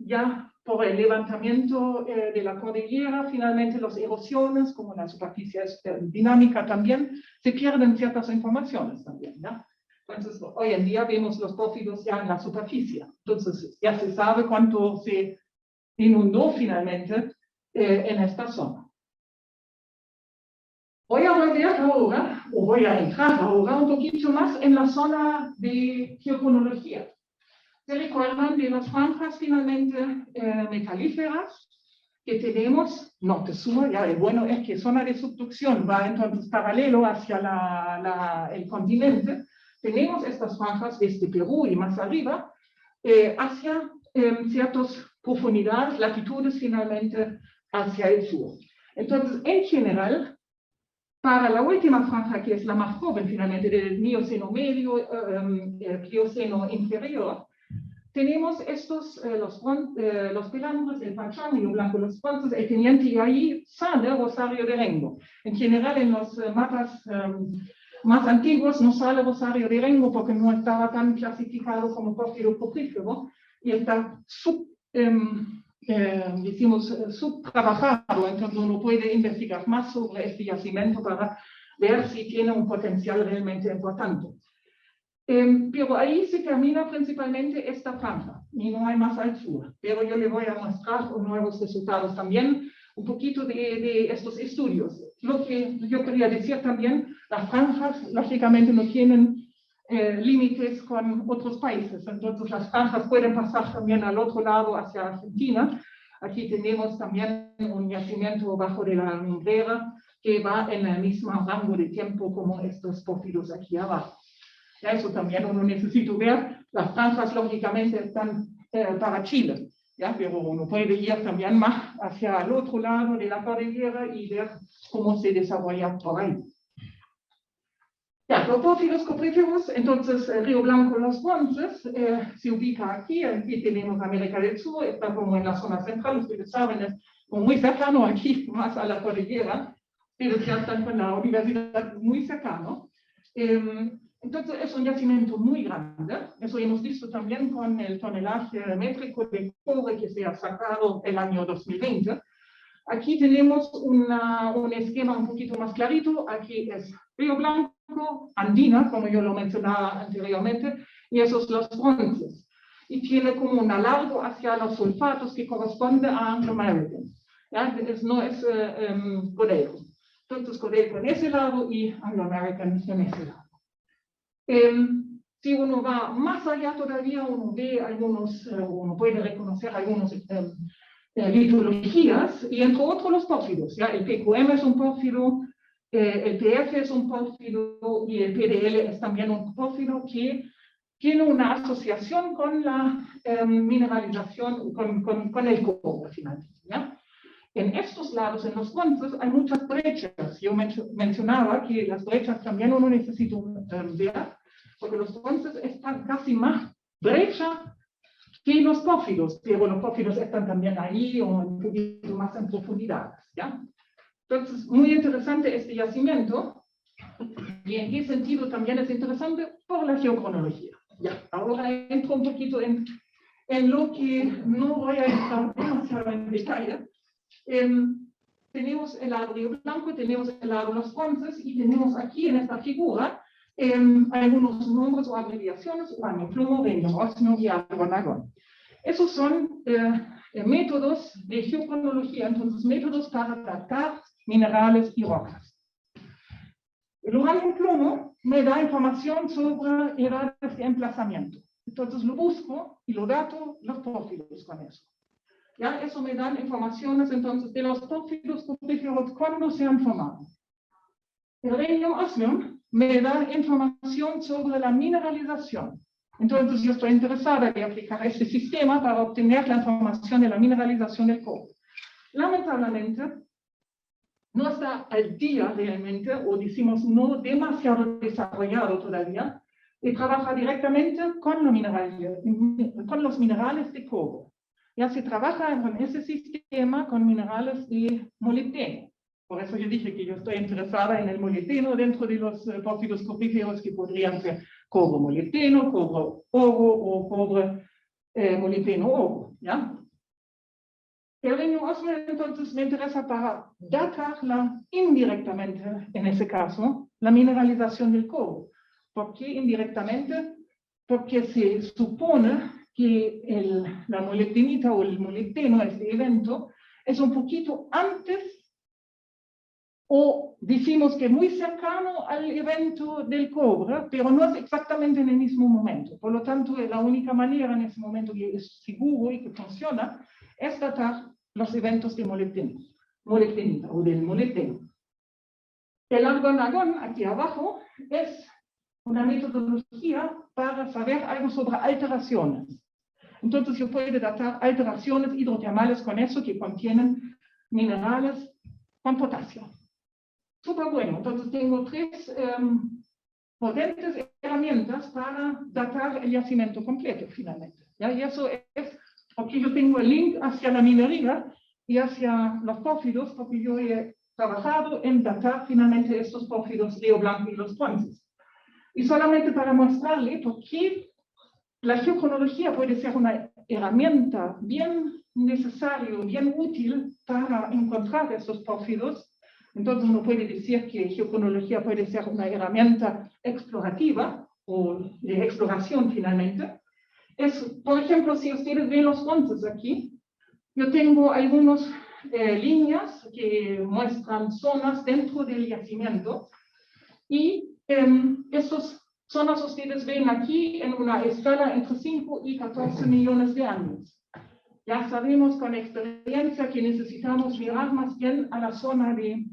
A: ya por el levantamiento de la cordillera, finalmente las erosiones, como la superficie es dinámica también, se pierden ciertas informaciones también. ¿Ya? Entonces, hoy en día vemos los pórfidos ya en la superficie. Entonces, ya se sabe cuánto se inundó finalmente en esta zona. Voy a volver ahora, o voy a entrar ahora un poquito más en la zona de geoconología. ¿Se recuerdan de las franjas finalmente metalíferas que tenemos norte-sur? Ya, el bueno es que zona de subducción va entonces paralelo hacia el continente. Tenemos estas franjas desde Perú y más arriba hacia ciertas profundidades, latitudes finalmente hacia el sur. Entonces, en general, para la última franja, que es la más joven finalmente, del Mioceno medio, Plioceno inferior, tenemos estos, los pelambres, el pachamio blanco, los bronces, el teniente, y ahí sale Rosario de Rengo. En general, en los mapas más antiguos no sale Rosario de Rengo porque no estaba tan clasificado como pórfido coprífero y está subtrabajado, entonces uno puede investigar más sobre este yacimiento para ver si tiene un potencial realmente importante. Pero ahí se termina principalmente esta franja y no hay más al sur. Pero yo le voy a mostrar nuevos resultados también, un poquito de estos estudios. Lo que yo quería decir también, las franjas lógicamente no tienen límites con otros países. Entonces las franjas pueden pasar también al otro lado hacia Argentina. Aquí tenemos también un yacimiento bajo de la Lumbrera que va en el mismo rango de tiempo como estos pórfidos aquí abajo. Ya, eso también uno necesita ver. Las franjas lógicamente están para Chile, ¿ya? Pero uno puede ir también más hacia el otro lado de la cordillera y ver cómo se desarrolla por ahí. Ya, los pórfidos copríferos, entonces Río Blanco, los bronces, se ubica aquí tenemos América del Sur, está como en la zona central, ustedes saben, es como muy cercano aquí, más a la cordillera, pero ya están con la universidad muy cercano. Entonces es un yacimiento muy grande, eso hemos visto también con el tonelaje métrico de cobre que se ha sacado el año 2020. Aquí tenemos un esquema un poquito más clarito, aquí es Río Blanco, Andina, como yo lo mencionaba anteriormente, y esos los bronces. Y tiene como un alargo hacia los sulfatos que corresponde a Anglo American. ¿Ya? No es Codelco. Entonces Codelco en ese lado y Anglo American en ese lado. Si uno va más allá todavía, uno ve algunos, uno puede reconocer algunos litologías, y entre otros los pórfidos. ¿Ya? El PQM es un pórfido, el PF es un pórfido y el PDL es también un pórfido que tiene una asociación con la mineralización, con el cobre finalmente. ¿Ya? En estos lados, en los bronces, hay muchas brechas. Yo mencionaba que las brechas también uno necesita ver, porque los bronces están casi más brecha que los pórfidos, pero los pórfidos están también ahí o un poquito más en profundidad, ¿ya? Entonces, muy interesante este yacimiento, y en qué sentido también es interesante por la geocronología. Ya, ahora entro un poquito en lo que no voy a entrar demasiado en detalle. Tenemos el lado Río Blanco, tenemos el lado Los Bronces, y tenemos aquí en esta figura algunos nombres o abreviaciones: Uranio, plomo, renium, osmio y argon, argón. Esos son métodos de geocronología, entonces métodos para datar minerales y rocas. El uranio y plomo me da información sobre edades de emplazamiento. Entonces lo busco y lo dato los pórfidos con eso. ¿Ya? Eso me dan informaciones entonces de los pórfidos cupríferos cuando se han formado. El renium osmium me da información sobre la mineralización. Entonces yo estoy interesada en aplicar este sistema para obtener la información de la mineralización del cobre. Lamentablemente, no está al día realmente, o decimos no demasiado desarrollado todavía, y trabaja directamente con los minerales de cobre. Ya se trabaja con ese sistema con minerales de molibdeno. Por eso yo dije que yo estoy interesada en el molibdeno dentro de los pórfidos cupríferos, que podrían ser cobre molibdeno, cobre oro o cobre molibdeno oro, ¿ya? El renium osmio entonces me interesa para datarla indirectamente, en ese caso, la mineralización del cobre. ¿Por qué indirectamente? Porque se supone que la molibdenita o el molibdeno, este evento, es un poquito antes, o decimos que muy cercano al evento del cobre, pero no es exactamente en el mismo momento. Por lo tanto, la única manera en ese momento que es seguro y que funciona es datar los eventos de molibdenita o del molibdeno. El argon-argón, aquí abajo, es una metodología para saber algo sobre alteraciones. Entonces yo puedo datar alteraciones hidrotermales con eso, que contienen minerales con potasio. Súper bueno. Entonces tengo tres potentes herramientas para datar el yacimiento completo, finalmente. ¿Ya? Y eso es porque yo tengo el link hacia la minería y hacia los pórfidos, porque yo he trabajado en datar finalmente estos pórfidos Río Blanco y Los Bronces. Y solamente para mostrarle por qué la geocronología puede ser una herramienta bien necesaria, bien útil para encontrar estos pórfidos. Entonces uno puede decir que geocronología puede ser una herramienta explorativa o de exploración finalmente. Es, por ejemplo, si ustedes ven los bronces aquí, yo tengo algunas líneas que muestran zonas dentro del yacimiento, y esas zonas ustedes ven aquí en una escala entre 5 y 14 millones de años. Ya sabemos con experiencia que necesitamos mirar más bien a la zona de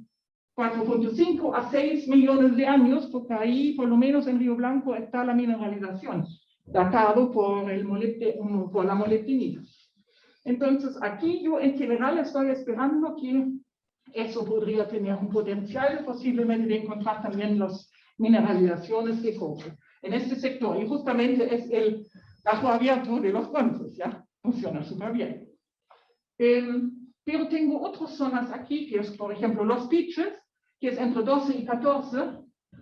A: 4.5 a 6 millones de años, porque ahí, por lo menos en Río Blanco, está la mineralización, datado por la molibdenita. Entonces, aquí yo en general estoy esperando que eso podría tener un potencial posiblemente de encontrar también las mineralizaciones de cobre en este sector. Y justamente es el bajo abierto de los bronces, ¿ya? Funciona súper bien. Pero tengo otras zonas aquí, que es, por ejemplo, los pitches, que es entre 12 y 14,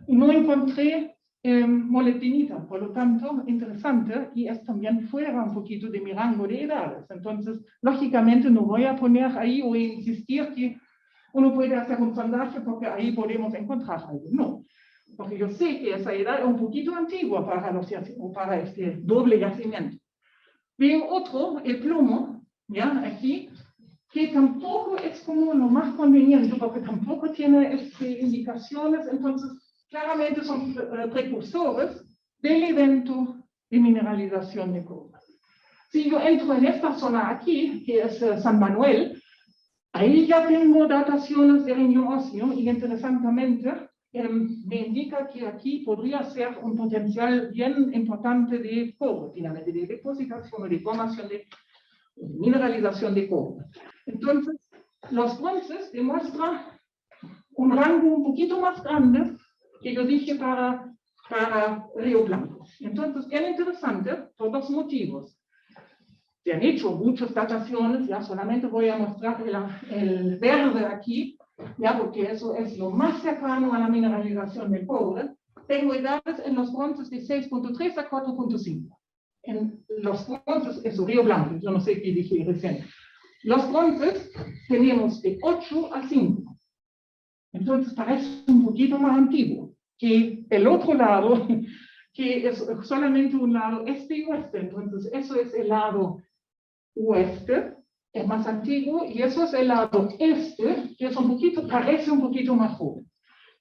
A: y no encontré molibdenita. Por lo tanto, interesante, y es también fuera un poquito de mi rango de edades. Entonces, lógicamente, no voy a poner ahí o insistir que uno puede hacer un sondaje porque ahí podemos encontrar algo. No, porque yo sé que esa edad es un poquito antigua para este doble yacimiento. Veo otro, el plomo, ¿ya? Aquí, que tampoco es como lo más conveniente, porque tampoco tiene indicaciones, entonces claramente son precursores del evento de mineralización de cobre. Si yo entro en esta zona aquí, que es San Manuel, ahí ya tengo dataciones de renium osmio, y interesantemente me indica que aquí podría ser un potencial bien importante de cobre, finalmente de depositación o de formación de mineralización de cobre. Entonces, Los bronces demuestran un rango un poquito más grande que yo dije para Río Blanco. Entonces, bien interesante por dos motivos. Se han hecho muchas dataciones, ya solamente voy a mostrar el verde aquí, ya porque eso es lo más cercano a la mineralización del cobre. Tengo edades en los bronces de 6.3 a 4.5. En los bronces es Río Blanco, yo no sé qué dije recién. Los bronces tenemos de 8 a 5. Entonces parece un poquito más antiguo que el otro lado, que es solamente un lado este y oeste. Entonces eso es el lado oeste, es más antiguo, y eso es el lado este, que es parece un poquito más joven.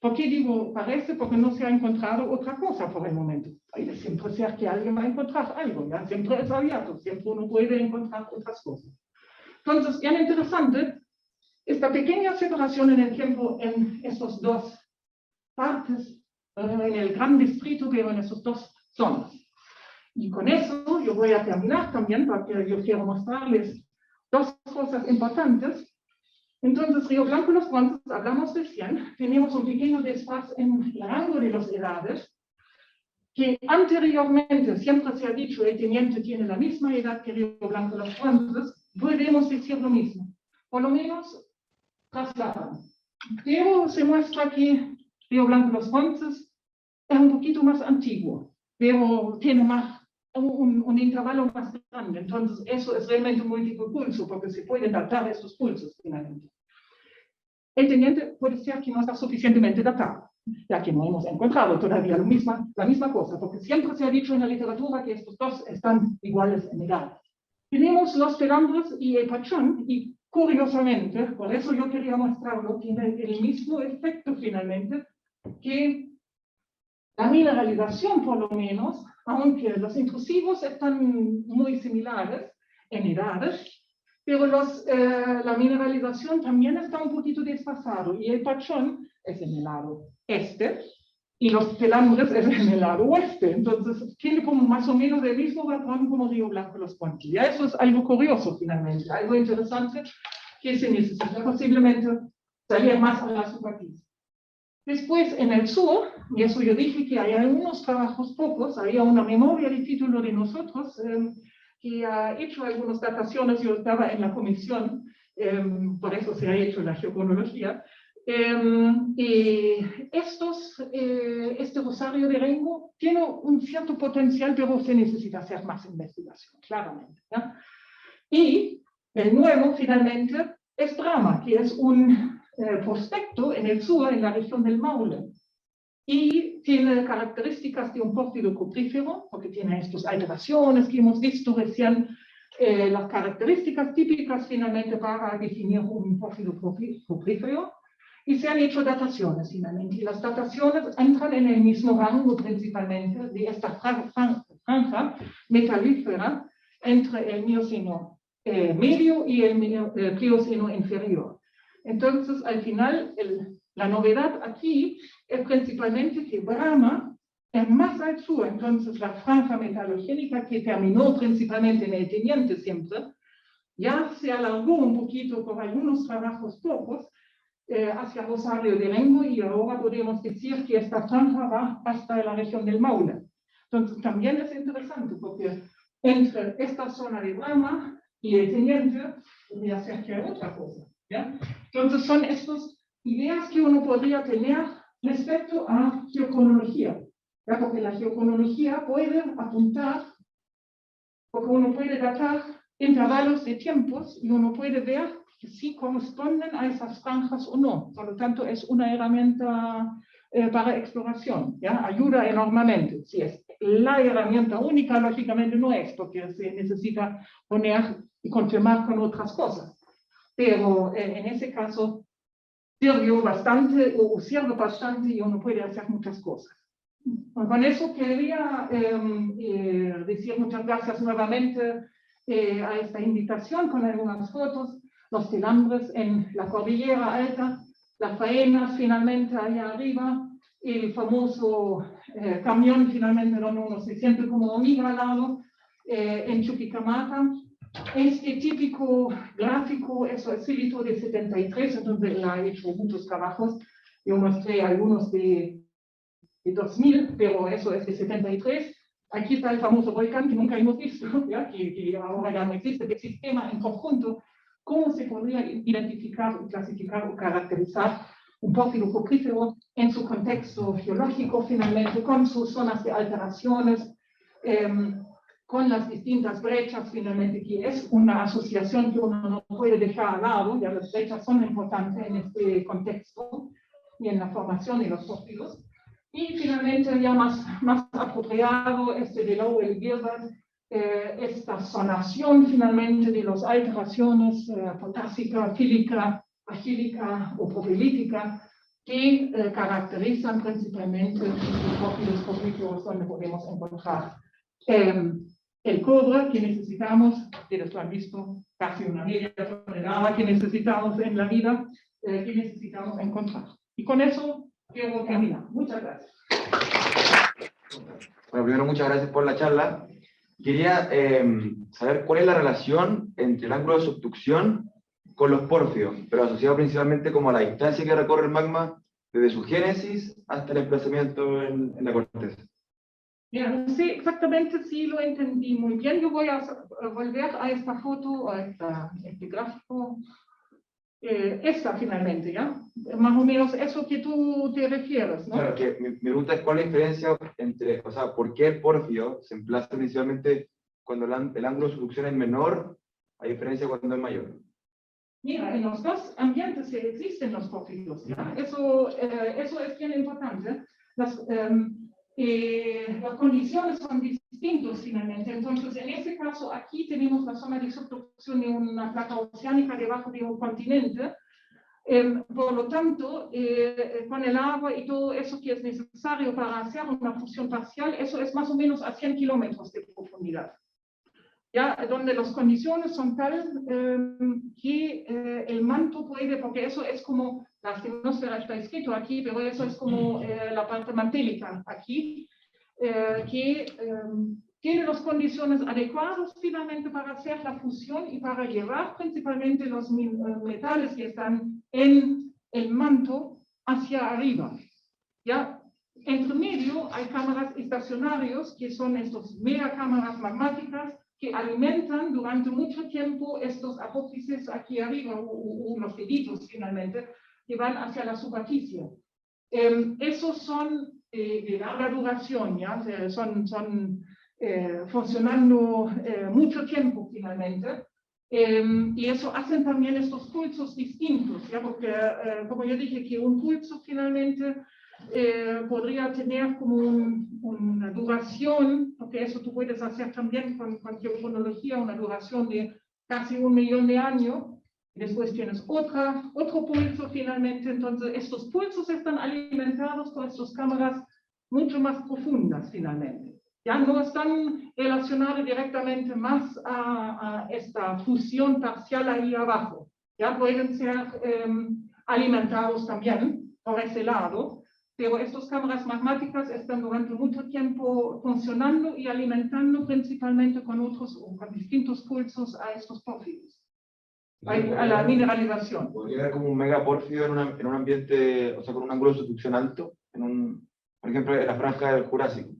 A: ¿Por qué digo parece? Porque no se ha encontrado otra cosa por el momento. Puede siempre ser que alguien va a encontrar algo, ¿ya? Siempre es abierto, siempre uno puede encontrar otras cosas. Entonces, bien interesante, esta pequeña separación en el tiempo en estas dos partes, en el gran distrito, pero en esas dos zonas. Y con eso yo voy a terminar también, porque yo quiero mostrarles dos cosas importantes. Entonces, Río Blanco y los bronces, hablamos recién, tenemos un pequeño desfase en el rango de las edades, que anteriormente siempre se ha dicho el teniente tiene la misma edad que Río Blanco y los bronces, podemos decir lo mismo, por lo menos trasladan. Pero se muestra aquí Río Blanco y los bronces es un poquito más antiguo, pero tiene un intervalo más grande. Entonces, eso es realmente un múltiplo pulso, porque se pueden datar estos pulsos finalmente. El teniente puede ser que no está suficientemente datado, ya que no hemos encontrado todavía la misma cosa, porque siempre se ha dicho en la literatura que estos dos están iguales en edad. Tenemos los pelambres y el pachón, y curiosamente, por eso yo quería mostrarlo, tiene el mismo efecto finalmente que la mineralización, por lo menos, aunque los intrusivos están muy similares en edades, pero la mineralización también está un poquito desfasado, y el pachón es en el lado este, y los pelambres es en el lado oeste. Entonces, tiene como más o menos el mismo patrón como Río Blanco y los bronces. Ya eso es algo curioso, finalmente, algo interesante que se necesita posiblemente salir más a la superficie. Después, en el sur, y eso yo dije que hay algunos trabajos pocos, había una memoria de título de nosotros que ha hecho algunas dataciones, yo estaba en la comisión, por eso se ha hecho la geocronología, y este Rosario de Rengo tiene un cierto potencial, pero se necesita hacer más investigación, claramente, ¿ya? Y el nuevo, finalmente, es Brahma, que es un prospecto en el sur, en la región del Maule, y tiene características de un pórfido cuprífero, porque tiene estas alteraciones que hemos visto recién, las características típicas finalmente para definir un pórfido cuprífero, y se han hecho dataciones finalmente, y las dataciones entran en el mismo rango principalmente de esta franja metalífera entre el Mioceno medio y el Plioceno inferior. Entonces, al final, la novedad aquí es principalmente que Brahma es más al sur. Entonces, la franja metalogénica que terminó principalmente en el teniente siempre, ya se alargó un poquito por algunos trabajos pocos hacia Rosario de Rengo, y ahora podemos decir que esta franja va hasta la región del Maule. Entonces, también es interesante porque entre esta zona de Brahma y el teniente podría ser que hay otra cosa, ¿ya? Entonces, son estas ideas que uno podría tener respecto a geocronología, ¿ya? Porque la geocronología puede apuntar, porque uno puede datar intervalos de tiempos y uno puede ver que sí corresponden a esas franjas o no. Por lo tanto, es una herramienta para exploración, ¿ya? Ayuda enormemente. Si es la herramienta única, lógicamente no es, porque se necesita poner y confirmar con otras cosas. Pero en ese caso sirvió bastante, o sirve bastante, y uno puede hacer muchas cosas. Con eso quería decir muchas gracias nuevamente a esta invitación, con algunas fotos, los pelambres en la cordillera alta, las faenas finalmente allá arriba, el famoso camión finalmente donde uno se siente como hormiga al lado en Chuquicamata, Este típico gráfico, eso es silito de 73, entonces él ha hecho muchos trabajos. Yo mostré algunos de 2000, pero eso es de 73. Aquí está el famoso volcán que nunca hemos visto, ¿ya? Que ahora ya no existe, el sistema en conjunto. ¿Cómo se podría identificar, clasificar o caracterizar un pórfido cuprífero en su contexto geológico, finalmente, con sus zonas de alteraciones, con las distintas brechas, finalmente, que es una asociación que uno no puede dejar al lado? Ya las brechas son importantes en este contexto y en la formación de los pórfidos. Y finalmente, ya más apropiado, de Lowell-Gilbert, esta zonación finalmente de las alteraciones potásica, fílica, agílica o profilítica, que caracterizan principalmente los pórfidos cupríferos donde podemos encontrar el cobre que necesitamos, ustedes lo han visto, casi una media tonelada que necesitamos en la vida, que necesitamos encontrar. Y con eso quiero terminar. Muchas gracias.
B: Bueno, primero, muchas gracias por la charla. Quería saber cuál es la relación entre el ángulo de subducción con los pórfidos, pero asociado principalmente como a la distancia que recorre el magma desde su génesis hasta el emplazamiento en la corteza.
A: Mira, no sé exactamente si lo entendí muy bien. Yo voy a volver a esta foto, a este gráfico. Esta finalmente, ¿ya? Más o menos eso que tú te refieres, ¿no?
B: Claro, que mi pregunta es cuál es la diferencia entre, o sea, ¿por qué el pórfido se emplaza principalmente cuando el ángulo de subducción es menor, a diferencia cuando es mayor?
A: Mira, en los dos ambientes existen los pórfidos, ¿ya? Eso es bien importante. Las condiciones son distintas finalmente. Entonces, en este caso, aquí tenemos la zona de subducción de una placa oceánica debajo de un continente. Por lo tanto, con el agua y todo eso que es necesario para hacer una fusión parcial, eso es más o menos a 100 kilómetros de profundidad. Ya, donde las condiciones son tales que el manto puede, porque eso es como, la atmósfera está escrito aquí, pero eso es como la parte mantélica aquí, que tiene las condiciones adecuadas finalmente para hacer la fusión y para llevar principalmente los metales que están en el manto hacia arriba. ¿Ya? Entre medio hay cámaras estacionarias, que son estas megacámaras magmáticas, que alimentan durante mucho tiempo estos apófices aquí arriba, o los deditos finalmente, que van hacia la superficie. Esos son de larga duración, ¿ya? Son funcionando mucho tiempo finalmente. Y eso hacen también estos pulsos distintos, ¿ya? Porque, como yo dije, que un pulso finalmente podría tener como una duración, porque eso tú puedes hacer también con geocronología, una duración de casi 1 millón de años. Después tienes otro pulso finalmente. Entonces, estos pulsos están alimentados por estas cámaras mucho más profundas finalmente. Ya no están relacionados directamente más a esta fusión parcial ahí abajo. Ya pueden ser alimentados también por ese lado, pero estas cámaras magmáticas están durante mucho tiempo funcionando y alimentando principalmente con distintos pulsos a estos pórfidos, a la mineralización.
B: ¿Podría haber como un megapórfido en un ambiente, o sea, con un ángulo de subducción alto, por ejemplo, en la franja del Jurásico?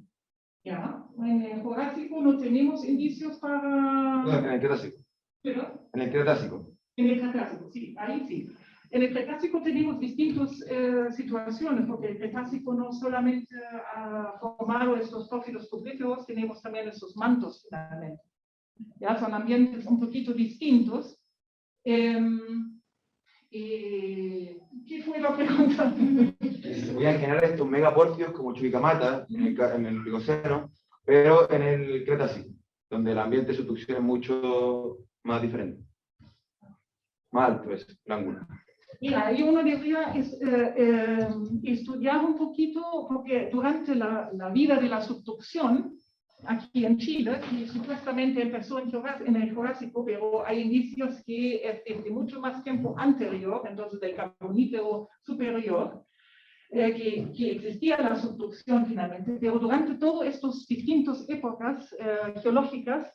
A: Ya, en el Jurásico no tenemos indicios para...
B: No, en el Cretácico.
A: ¿Pero?
B: En el Cretácico.
A: En el Cretácico, sí, ahí sí. En el Cretácico tenemos distintas situaciones, porque el Cretácico no solamente ha formado estos pórfidos cupríferos, tenemos también estos mantos finalmente. Ya son ambientes un poquito distintos. ¿Qué fue la pregunta?
B: Se podían generar estos megapórfidos como Chuquicamata en el Oligoceno, pero en el Cretácico, donde el ambiente de subducción es mucho más diferente. Más alto es el ángulo.
A: Mira, ahí uno debería estudiar un poquito, porque durante la vida de la subducción, aquí en Chile, que supuestamente empezó en el Jurásico, pero hay indicios que es desde mucho más tiempo anterior, entonces del Carbonífero superior, que existía la subducción finalmente, pero durante todas estas distintas épocas geológicas,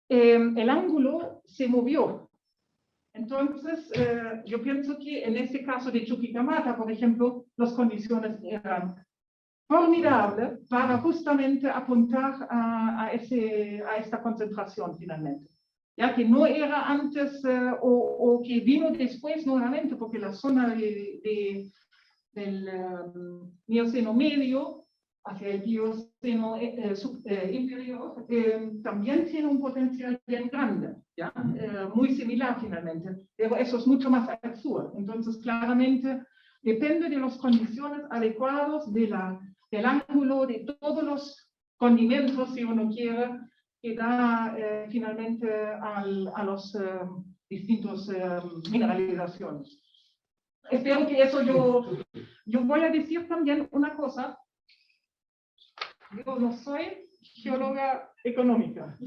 A: el ángulo se movió. Entonces, yo pienso que en este caso de Chuquicamata, por ejemplo, las condiciones eran formidables para justamente apuntar a esta concentración finalmente. Ya que no era antes o que vino después nuevamente, porque la zona del Mioceno medio hacia el Plioceno inferior también tiene un potencial bien grande, ¿ya? Muy similar finalmente, pero eso es mucho más al sur. Entonces, claramente, depende de las condiciones adecuadas del ángulo, de todos los condimentos, si uno quiere, que da finalmente a los distintos mineralizaciones. Espero que eso yo voy a decir también una cosa. Yo no soy geóloga económica.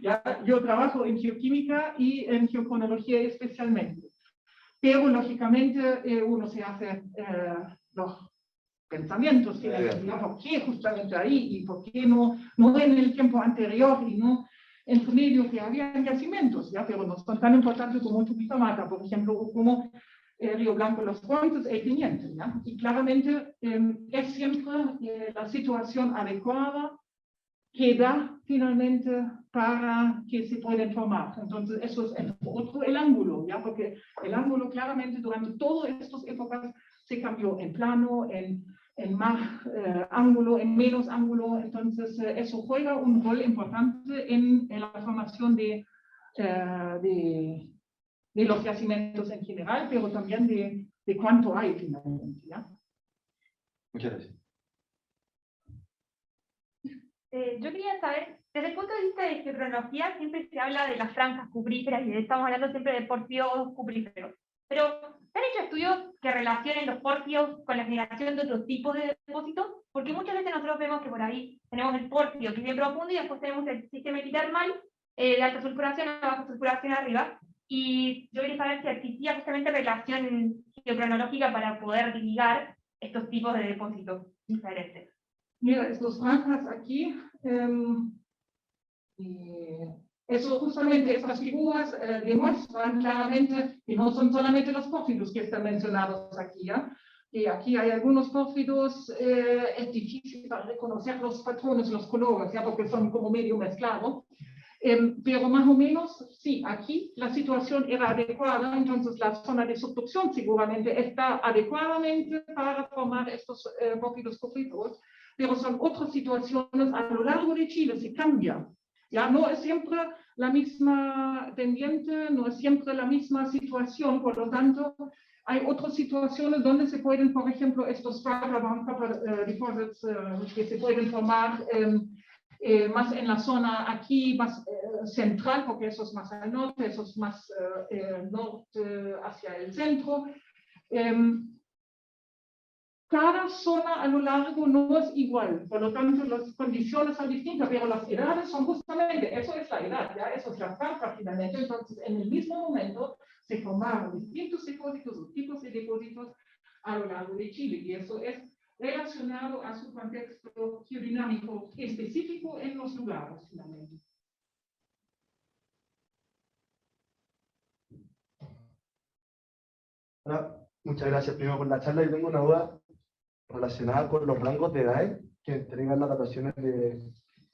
A: ¿Ya? Yo trabajo en geoquímica y en geocronología especialmente. Pero lógicamente uno se hace los pensamientos, ¿por qué justamente ahí? ¿Y por qué no en el tiempo anterior y no entre medio que había yacimientos? ¿Ya? Pero no son tan importantes como Chuquicamata, por ejemplo, o como Río Blanco, Los Puentes, el Teniente, ¿ya? Y claramente es siempre la situación adecuada que da finalmente para que se puedan formar. Entonces, eso es el ángulo, ¿ya? Porque el ángulo claramente durante todas estas épocas se cambió en plano, en más ángulo, en menos ángulo. Entonces, eso juega un rol importante en la formación de los yacimientos en general, pero también de cuánto hay finalmente, ¿ya?
B: Muchas gracias.
C: Yo quería saber, desde el punto de vista de geocronología, siempre se habla de las franjas cupríferas y estamos hablando siempre de pórfidos cupríferos. Pero, ¿se han hecho estudios que relacionen los pórfidos con la generación de otros tipos de depósitos? Porque muchas veces nosotros vemos que por ahí tenemos el pórfido que es bien profundo y después tenemos el sistema epitermal de alta sulfuración o baja sulfuración arriba. Y yo quería saber si existía justamente relación geocronológica para poder ligar estos tipos de depósitos diferentes.
A: Mira, estos franjas aquí, eso justamente, estas figuras demuestran claramente que no son solamente los pórfidos que están mencionados aquí, ¿ya? Y aquí hay algunos pórfidos, es difícil para reconocer los patrones, los colores, ¿ya? Porque son como medio mezclados. Pero más o menos, sí, aquí la situación era adecuada, entonces la zona de subducción seguramente está adecuadamente para formar estos pórfidos cupríferos, pero son otras situaciones a lo largo de Chile, se cambian. Ya no es siempre la misma pendiente, no es siempre la misma situación, por lo tanto, hay otras situaciones donde se pueden, por ejemplo, estos fragile copper deposits que se pueden formar más en la zona aquí, más central, porque eso es más al norte, eso es más norte hacia el centro. Cada zona a lo largo no es igual, por lo tanto las condiciones son distintas, pero las edades son justamente, eso es la edad, ¿ya? Eso es la franja finalmente, entonces en el mismo momento se formaron distintos depósitos o tipos de depósitos a lo largo de Chile, y eso es relacionado a su contexto geodinámico específico en los lugares finalmente.
D: Hola, muchas gracias primero por la charla. Yo tengo una duda relacionada con los rangos de edades que entregan las dataciones de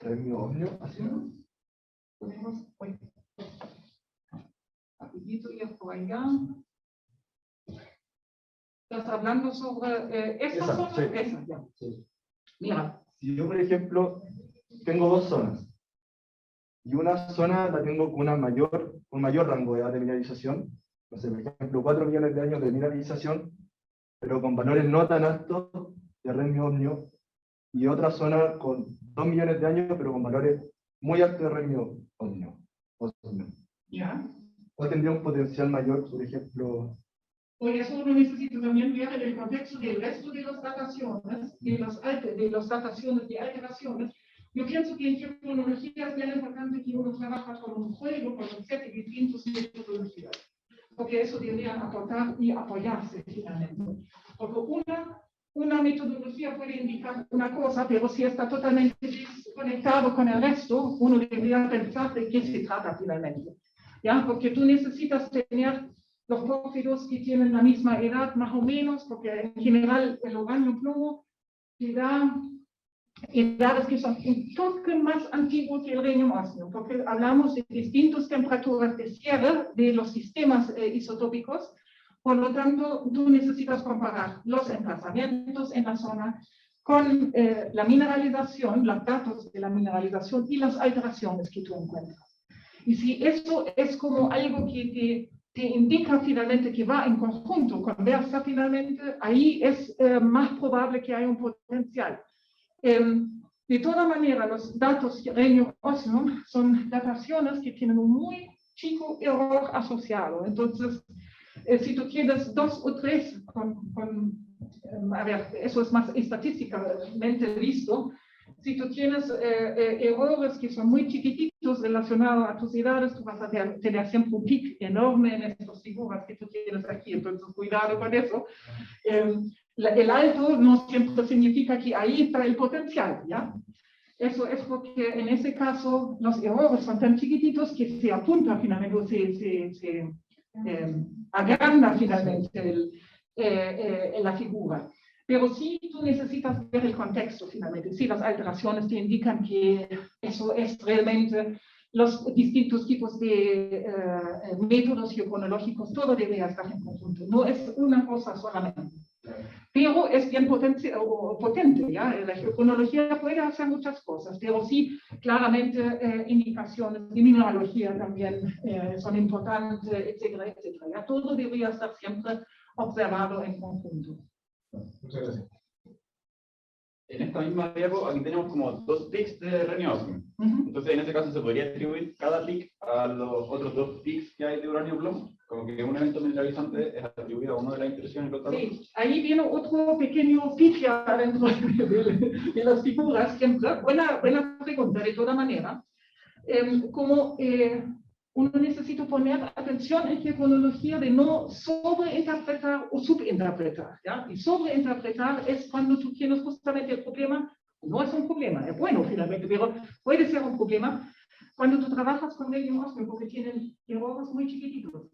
D: Remio-Osmio.
A: Podemos, rapidito ir por allá. ¿Estás hablando sobre esta
D: Esa,
A: zona?
D: sí.
A: Esa, ya.
D: Sí.
A: Mira,
D: Si yo, por ejemplo, tengo dos zonas y una zona la tengo con un mayor rango de edad de mineralización, no sé, por ejemplo, 4 millones de años de mineralización, pero con valores no tan altos de Remio-Osmio, y otra zona con 2 millones de años, pero con valores muy altos de Remio-Osmio.
A: ya.
D: ¿Cuál tendría un potencial mayor, por ejemplo?
A: Por eso uno necesita también ver en el contexto del resto de las dataciones, de las dataciones de alteraciones. Yo pienso que en geocronología es bien importante que uno trabaja con un juego, con un set de distintos metodologías, porque eso debería aportar y apoyarse finalmente. Porque una metodología puede indicar una cosa, pero si está totalmente conectado con el resto, uno debería pensar de qué se trata finalmente. ¿Ya? Porque tú necesitas tener los pórfidos que tienen la misma edad, más o menos, porque en general el uranio plomo te da edades que son un toque más antiguos que el rhenium óseo, porque hablamos de distintas temperaturas de cierre de los sistemas isotópicos. Por lo tanto, tú necesitas comparar los emplazamientos en la zona con la mineralización, los datos de la mineralización y las alteraciones que tú encuentras. Y si eso es como algo que te indica finalmente que va en conjunto, conversa finalmente, ahí es más probable que haya un potencial. De toda manera, los datos rhenium óseo son dataciones que tienen un muy chico error asociado. Entonces, si tú tienes 2 o 3, a ver, eso es más estadísticamente visto, si tú tienes errores que son muy chiquititos relacionados a tus edades, tú vas a tener siempre un pic enorme en estas figuras que tú tienes aquí, entonces cuidado con eso. El alto no siempre significa que ahí está el potencial, ¿ya? Eso es porque en ese caso los errores son tan chiquititos que se apunta finalmente, se agranda finalmente la figura. Pero sí tú necesitas ver el contexto finalmente. Si las alteraciones te indican que eso es realmente los distintos tipos de métodos geocronológicos, todo debería estar en conjunto. No es una cosa solamente. Pero es bien potente, ¿ya? La geocronología puede hacer muchas cosas, pero sí, claramente, indicaciones de mineralogía también son importantes, etcétera, etcétera. ¿Ya? Todo debería estar siempre observado en conjunto.
E: Muchas gracias.
F: En esta misma diapo, aquí tenemos como 2 pics de rhenium óseo. Entonces, en ese caso, ¿se podría atribuir cada pic a los otros 2 pics que hay de uranio plomo? Como que un evento mineralizante es atribuido a uno de las intrusiones y otro.
A: Sí, ahí viene otro pequeño pic dentro de las figuras. Siempre. Buena pregunta, de toda manera. Como uno necesita poner atención en geocronología de no sobreinterpretar o subinterpretar. ¿Ya? Y sobreinterpretar es cuando tú tienes justamente el problema, no es un problema, es bueno finalmente, pero puede ser un problema cuando tú trabajas con rhenium óseo porque tienen errores muy chiquititos.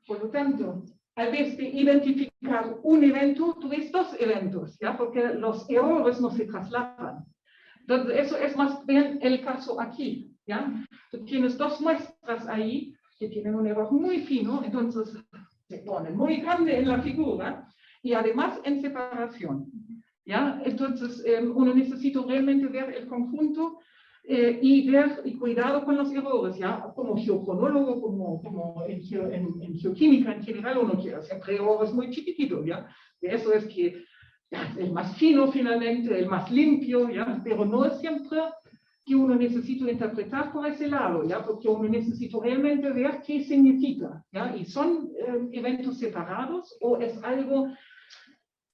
A: Por lo tanto, al vez de identificar un evento, tú ves 2 eventos, ¿ya? Porque los errores no se traslapan. Entonces, eso es más bien el caso aquí. ¿Ya? Tú tienes 2 muestras ahí que tienen un error muy fino, entonces se ponen muy grande en la figura y además en separación. ¿Ya? Entonces uno necesita realmente ver el conjunto y cuidado con los errores. ¿Ya? Como geocronólogo, como en geoquímica en general, uno quiere siempre errores muy chiquititos. ¿Ya? Y eso es que el más fino finalmente, el más limpio, ¿ya? Pero no es siempre que uno necesita interpretar por ese lado, ¿ya? Porque uno necesita realmente ver qué significa, ¿ya? Y son eventos separados o es algo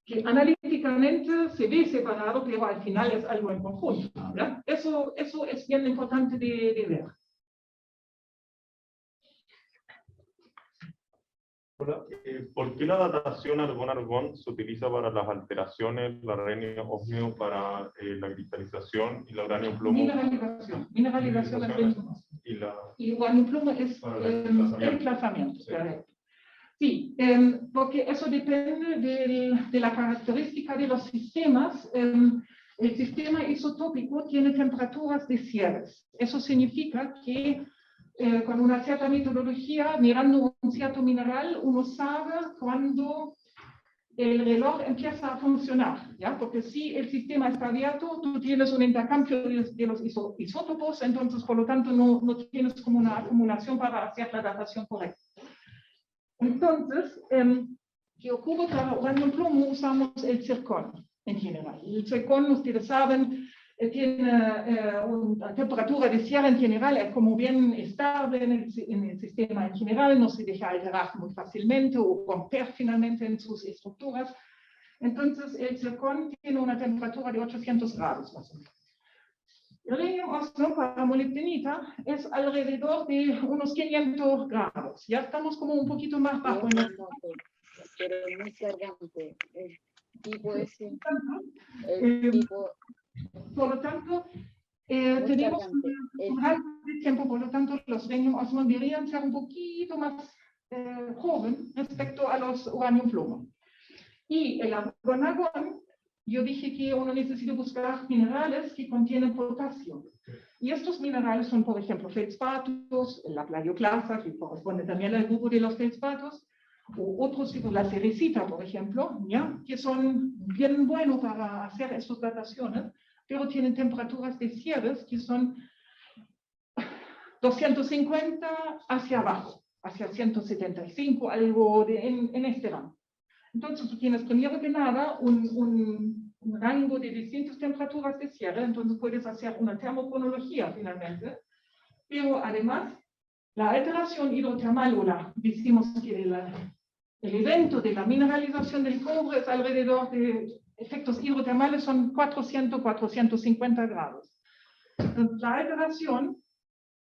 A: que analíticamente se ve separado, pero al final es algo en conjunto, ¿ya? Eso es bien importante de ver.
G: Hola, ¿por qué la datación argón-argón se utiliza para las alteraciones, la rhenium óseo para la cristalización y la uranio plomo?
A: Mineralización del rhenium óseo. Y uranio plomo es emplazamiento. Sí, porque eso depende de la característica de los sistemas. El sistema isotópico tiene temperaturas de cierres. Eso significa que con una cierta metodología, mirando un cierto mineral, uno sabe cuándo el reloj empieza a funcionar, ¿ya? Porque si el sistema está abierto, tú tienes un intercambio de los isótopos, entonces por lo tanto no tienes como una acumulación para hacer la datación correcta. Entonces, ¿qué ocurre? Para uranio plomo usamos el zircón en general. El zircón, ustedes saben, tiene una temperatura de cierre en general, es como bien estable en el sistema en general, no se deja alterar muy fácilmente o romper finalmente en sus estructuras. Entonces, el zircón tiene una temperatura de 800 grados más o menos. El rhenium óseo para molibdenita es alrededor de unos 500 grados. Ya estamos como un poquito más bajo.
H: Pero muy cargante. El tipo ese.
A: Por lo tanto, tenemos
H: cargante.
A: un rango de tiempo, por lo tanto, los rhenium osmium deberían ser un poquito más joven respecto a los uranium plomo. Y el argon-argón, yo dije que uno necesita buscar minerales que contienen potasio. Y estos minerales son, por ejemplo, feldspatos, la plagioclasa, que corresponde también al grupo de los feldspatos, o otros tipos, la cerecita, por ejemplo, ¿ya? Que son bien buenos para hacer estas dataciones, pero tienen temperaturas de cierres que son 250 hacia abajo, hacia 175, algo en este rango. Entonces tú tienes primero que nada un rango de distintas temperaturas de cierre, entonces puedes hacer una termocronología finalmente, pero además la alteración hidrotermal, o decimos que el evento de la mineralización del cobre es alrededor de efectos hidrotermales, son 400-450 grados. Entonces, la alteración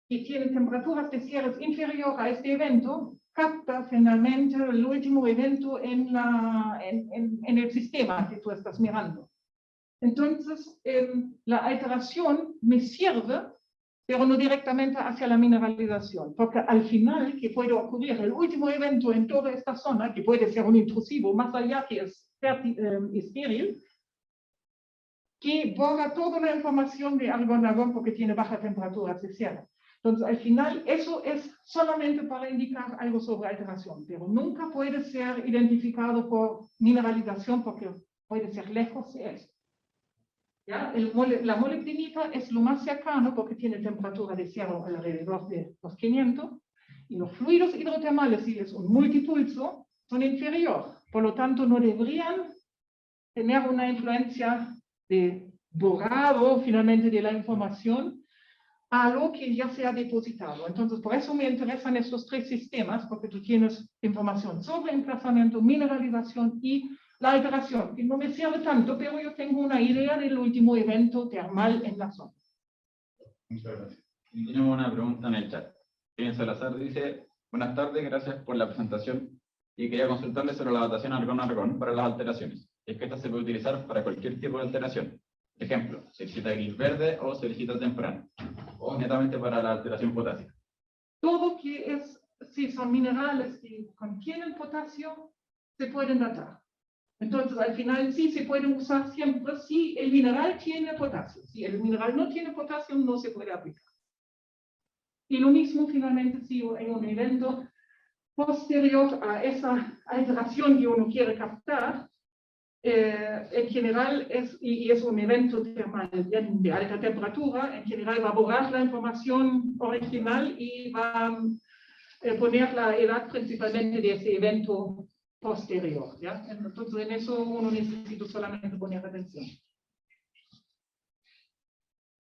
A: que tiene temperaturas de cierres inferior a este evento capta finalmente el último evento en el sistema que tú estás mirando. Entonces, la alteración me sirve, pero no directamente hacia la mineralización, porque al final, que puede ocurrir el último evento en toda esta zona, que puede ser un intrusivo más allá que es estéril, que borra toda la información de argon-argón porque tiene baja temperatura de cierre. Entonces, al final, eso es solamente para indicar algo sobre alteración, pero nunca puede ser identificado por mineralización porque puede ser lejos de eso. ¿Ya? La molibdenita es lo más cercano porque tiene temperatura de cierre alrededor de los 500, y los fluidos hidrotermales, si es un multipulso, son inferiores. Por lo tanto, no deberían tener una influencia de borrado finalmente de la información a lo que ya se ha depositado. Entonces, por eso me interesan estos tres sistemas, porque tú tienes información sobre emplazamiento, mineralización y la alteración, que no me sirve tanto, pero yo tengo una idea del último evento termal en la zona.
F: Muchas gracias. Y tenemos una pregunta en el chat. Kevin Salazar dice: buenas tardes, gracias por la presentación y quería consultarle sobre la datación argón-argón para las alteraciones. Es que esta se puede utilizar para cualquier tipo de alteración. Ejemplo, cerecita gris verde o cerecita temprana, o netamente para la alteración potásica.
A: Todo que es, si son minerales que contienen potasio, se pueden datar. Entonces, al final sí se pueden usar siempre si el mineral tiene potasio. Si el mineral no tiene potasio, no se puede aplicar. Y lo mismo finalmente si en un evento posterior a esa alteración que uno quiere captar, en general es un evento termal de alta temperatura, en general va a borrar la información original y va a poner la edad principalmente de ese evento posterior. ¿Ya? Entonces en eso uno necesita solamente poner atención.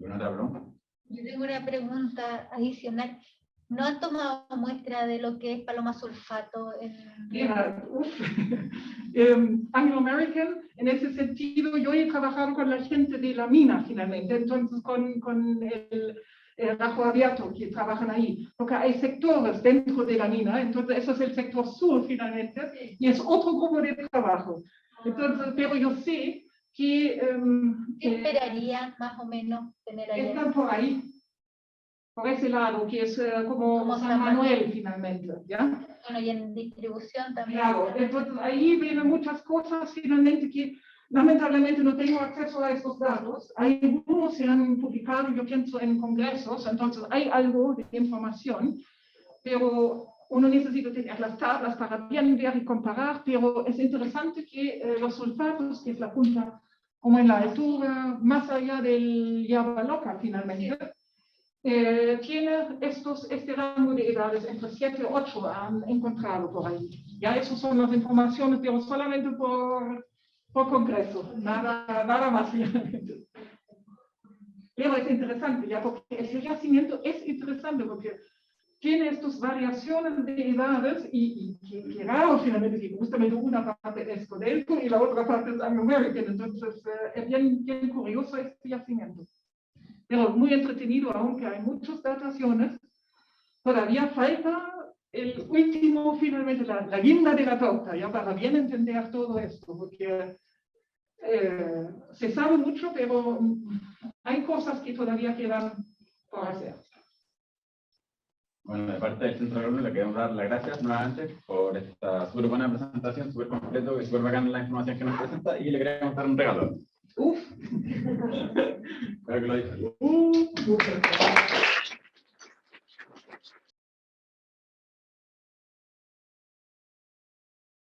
F: ¿Una otra pregunta?
E: Yo tengo una pregunta adicional. ¿No han tomado muestra de lo que es paloma sulfato?
A: Anglo American, en ese sentido, yo he trabajado con la gente de la mina finalmente, entonces con el Rajo Abierto que trabajan ahí, porque hay sectores dentro de la mina, entonces eso es el sector sur finalmente, y es otro grupo de trabajo. Entonces, pero yo sé que...
E: ¿Qué esperarían más o menos tener ahí?
A: Están por ahí. Por ese lado, que es como San Manuel, finalmente, ¿ya?
E: Bueno, y en distribución también.
A: Claro, entonces ahí vienen muchas cosas, finalmente, que lamentablemente no tengo acceso a estos datos. Algunos se han publicado, yo pienso, en congresos, entonces hay algo de información, pero uno necesita tener las tablas para bien ver y comparar, pero es interesante que los sulfatos, que es la punta como en la altura, más allá del yerba loca, finalmente, tiene este rango de edades entre 7 y 8 han encontrado por ahí. Ya esas son las informaciones, pero solamente por congreso, nada más. Pero es interesante, ya, porque el yacimiento es interesante, porque tiene estas variaciones de edades y que raro finalmente, que justamente una parte es Codelco y la otra parte es Anglo American, entonces es bien curioso este yacimiento. Pero muy entretenido, aunque hay muchas dataciones, todavía falta el último, finalmente, la guinda de la torta, ya para bien entender todo esto, porque se sabe mucho, pero hay cosas que todavía quedan por hacer.
F: Bueno, de parte del Centro de Alumnos le queremos dar las gracias nuevamente por esta súper buena presentación, súper completo y súper bacana la información que nos presenta, y le queremos dar un regalo.
A: Uf.
F: Espero que lo disfruten.